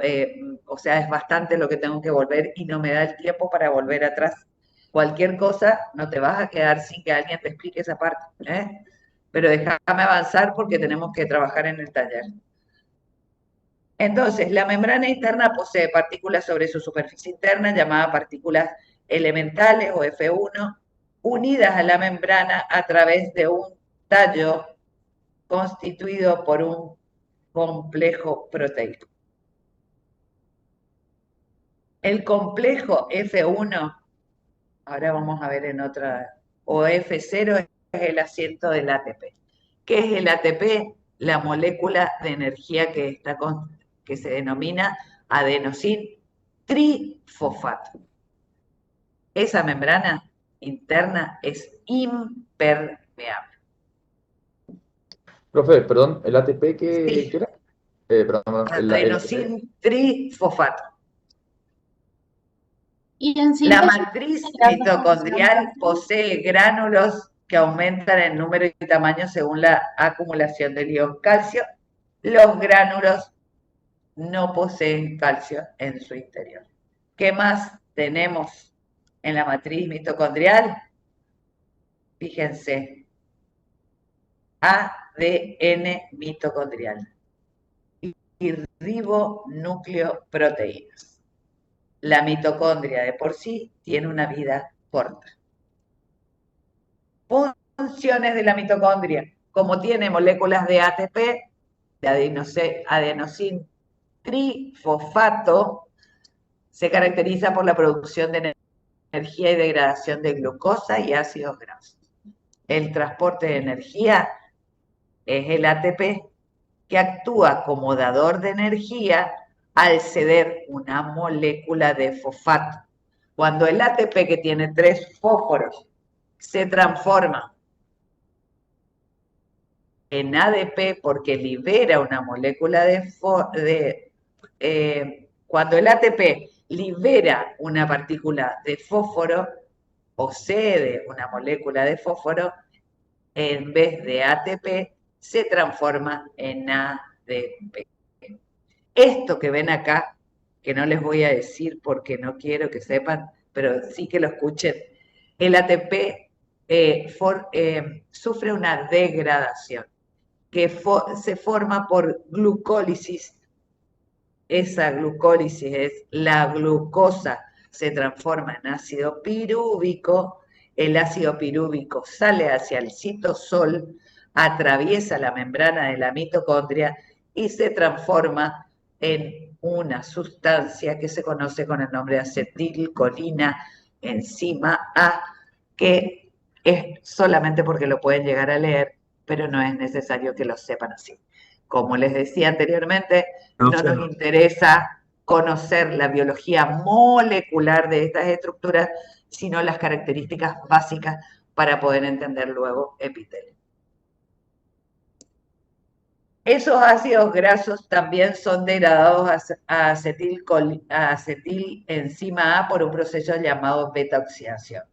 o sea, es bastante lo que tengo que volver y no me da el tiempo para volver atrás. Cualquier cosa, no te vas a quedar sin que alguien te explique esa parte, pero déjame avanzar porque tenemos que trabajar en el taller. Entonces, la membrana interna posee partículas sobre su superficie interna, llamadas partículas elementales o F1, unidas a la membrana a través de un tallo constituido por un complejo proteico. El complejo F1, ahora vamos a ver en otra, o F0 es el asiento del ATP. ¿Qué es el ATP? La molécula de energía que se denomina adenosin trifosfato. Esa membrana interna es impermeable. Profe, perdón, ¿el ATP qué era? Perdón, adenosin trifosfato. Y en La síntesis, matriz mitocondrial posee gránulos que aumentan en número y tamaño según la acumulación del ion calcio. Los gránulos no poseen calcio en su interior. ¿Qué más tenemos en la matriz mitocondrial? Fíjense, ADN mitocondrial y ribonucleoproteínas. la mitocondria de por sí tiene una vida corta. Funciones de la mitocondria, como tiene moléculas de ATP, de adenosín trifosfato, se caracteriza por la producción de energía y degradación de glucosa y ácidos grasos. El transporte de energía es el ATP, que actúa como dador de energía al ceder una molécula de fosfato. Cuando el ATP, que tiene 3 fósforos, se transforma en ADP porque libera una molécula cuando el ATP libera una partícula de fósforo o cede una molécula de fósforo, en vez de ATP se transforma en ADP. Esto que ven acá, que no les voy a decir porque no quiero que sepan, pero sí que lo escuchen, el ATP sufre una degradación que se forma por glucólisis. Esa glucólisis es la glucosa, se transforma en ácido pirúvico, el ácido pirúvico sale hacia el citosol, atraviesa la membrana de la mitocondria y se transforma en una sustancia que se conoce con el nombre de acetilcolina enzima A, que es solamente porque lo pueden llegar a leer, pero no es necesario que lo sepan así. Como les decía anteriormente, no nos interesa conocer la biología molecular de estas estructuras, sino las características básicas para poder entender luego epitelio. Esos ácidos grasos también son degradados a acetilenzima A por un proceso llamado beta-oxidación.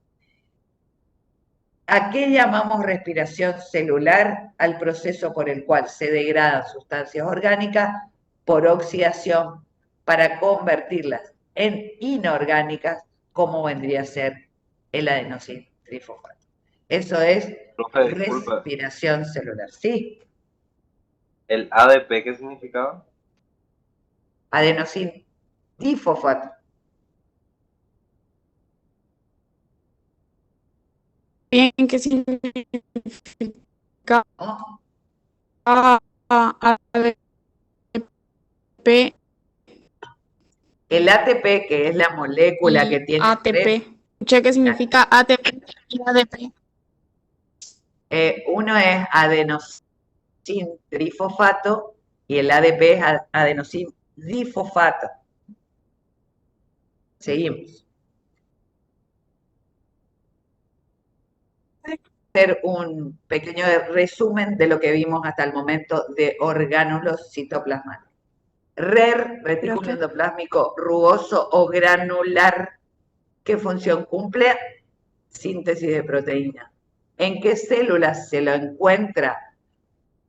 ¿A qué llamamos respiración celular? Al proceso por el cual se degradan sustancias orgánicas por oxidación para convertirlas en inorgánicas, como vendría a ser el adenosín trifosfato. Eso es respiración celular. ¿Sí? ¿El ADP qué significaba? Adenosín difosfato. Bien, ¿qué significa ADP? El ATP, que es la molécula que tiene ATP. ¿Qué significa ATP y ADP? Uno es adenosín trifosfato y el ADP es adenosín difosfato. Seguimos. Hacer un pequeño resumen de lo que vimos hasta el momento de orgánulos citoplasmáticos. Retículo endoplásmico rugoso o granular. ¿Qué función cumple? Síntesis de proteína. ¿En qué células se lo encuentra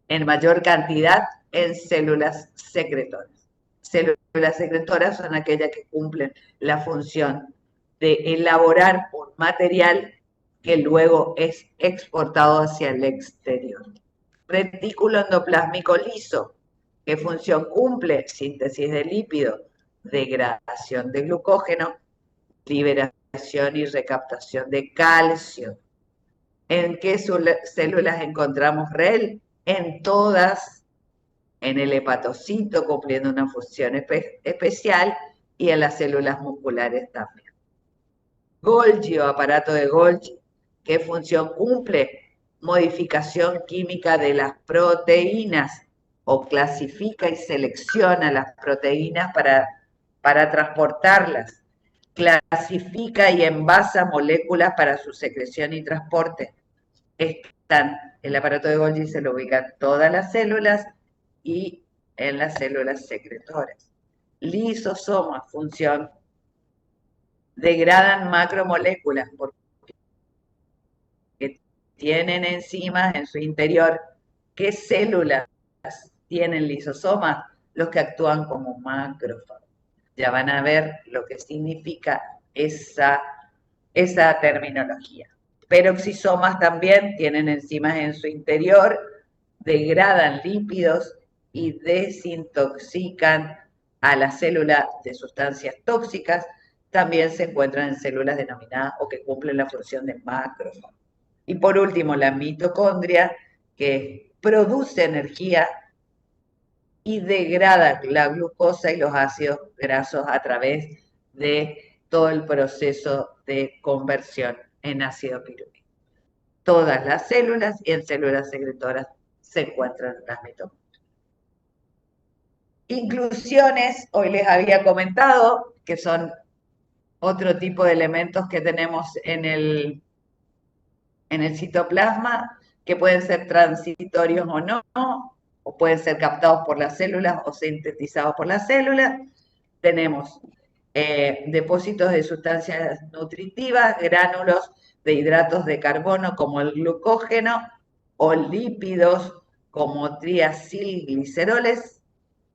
en mayor cantidad? En células secretoras. Células secretoras son aquellas que cumplen la función de elaborar un material que luego es exportado hacia el exterior. Retículo endoplásmico liso. ¿Qué función cumple? Síntesis de lípidos, degradación de glucógeno, liberación y recaptación de calcio. ¿En qué células encontramos REL? En todas, en el hepatocito cumpliendo una función especial y en las células musculares también. Golgi o aparato de Golgi, ¿qué función cumple? Modificación química de las proteínas o clasifica y selecciona las proteínas para transportarlas. Clasifica y envasa moléculas para su secreción y transporte. El aparato de Golgi se lo ubica en todas las células y en las células secretoras. Lisosomas, función, degradan macromoléculas porque tienen enzimas en su interior. ¿Qué células tienen lisosomas? Los que actúan como macrófagos. Ya van a ver lo que significa esa terminología. Peroxisomas también tienen enzimas en su interior, degradan lípidos y desintoxican a la célula de sustancias tóxicas. también se encuentran en células denominadas o que cumplen la función de macrófago. Y por último, la mitocondria, que produce energía y degrada la glucosa y los ácidos grasos a través de todo el proceso de conversión en ácido pirúvico. Todas las células y en células secretoras se encuentran las mitocondrias. Inclusiones, hoy les había comentado, que son otro tipo de elementos que tenemos en el citoplasma, que pueden ser transitorios o no, o pueden ser captados por las células o sintetizados por las células. Tenemos depósitos de sustancias nutritivas, gránulos de hidratos de carbono como el glucógeno, o lípidos como triacilgliceroles,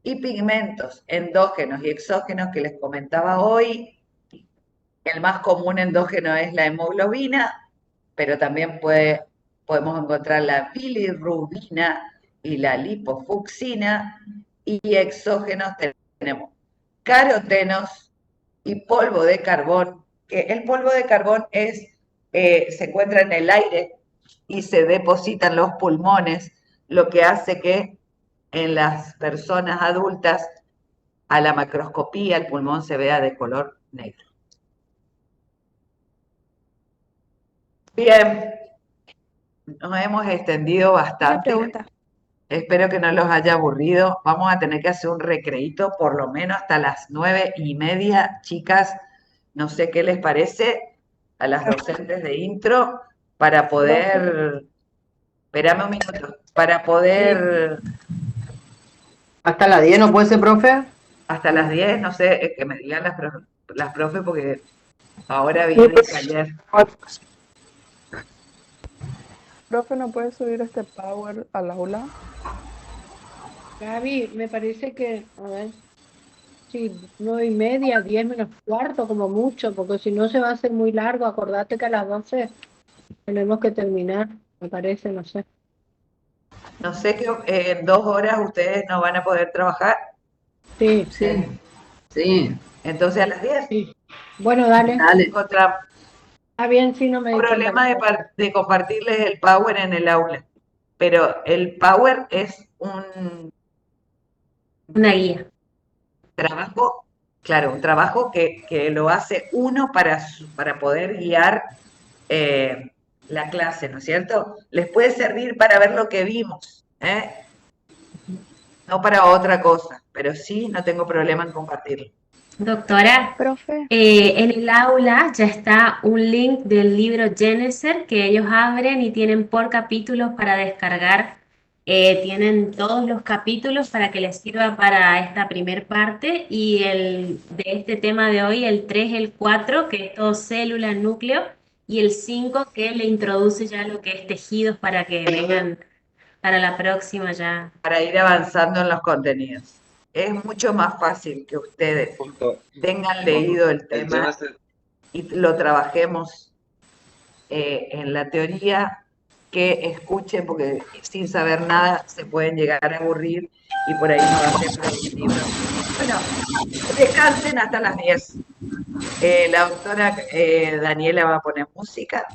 y pigmentos endógenos y exógenos que les comentaba hoy. El más común endógeno es la hemoglobina, pero también podemos encontrar la bilirrubina y la lipofucsina, y exógenos tenemos carotenos y polvo de carbón, que el polvo de carbón se encuentra en el aire y se deposita en los pulmones, lo que hace que en las personas adultas a la macroscopía el pulmón se vea de color negro. Bien, nos hemos extendido bastante. Una pregunta. Espero que no los haya aburrido. Vamos a tener que hacer un recreíto por lo menos hasta las 9:30. Chicas, no sé qué les parece a las docentes de intro para poder... Espérame un minuto. Para poder... ¿Hasta las 10 no puede ser, profe? Hasta las 10, no sé, que me digan las profes porque ahora viene el taller. Profe, ¿no puede subir este power al aula? Gaby, me parece que, a ver, sí, 9:30, 10 menos cuarto como mucho, porque si no se va a hacer muy largo. Acordate que a las 12 tenemos que terminar, me parece, no sé. No sé que en 2 horas ustedes no van a poder trabajar. Sí. Sí. Entonces a las 10. Sí. Bueno, dale. Encontramos. Está bien, sí, no me di Problema cuenta. de compartirles el Power en el aula. Pero el Power es una guía. Trabajo, claro, un trabajo que lo hace uno para poder guiar la clase, ¿no es cierto? Les puede servir para ver lo que vimos, no para otra cosa, pero sí, no tengo problema en compartirlo. Doctora, Profe. En el aula ya está un link del libro Geneser que ellos abren y tienen por capítulos para descargar. Tienen todos los capítulos para que les sirva para esta primer parte, y de este tema de hoy, el 3, el 4, que es todo célula, núcleo, y el 5, que le introduce ya lo que es tejidos para que vengan para la próxima ya. Para ir avanzando en los contenidos. Es mucho más fácil que ustedes tengan leído el tema y lo trabajemos en la teoría, que escuchen, porque sin saber nada se pueden llegar a aburrir y por ahí no va a ser productivo. Bueno, descansen hasta las 10. La doctora Daniela va a poner música.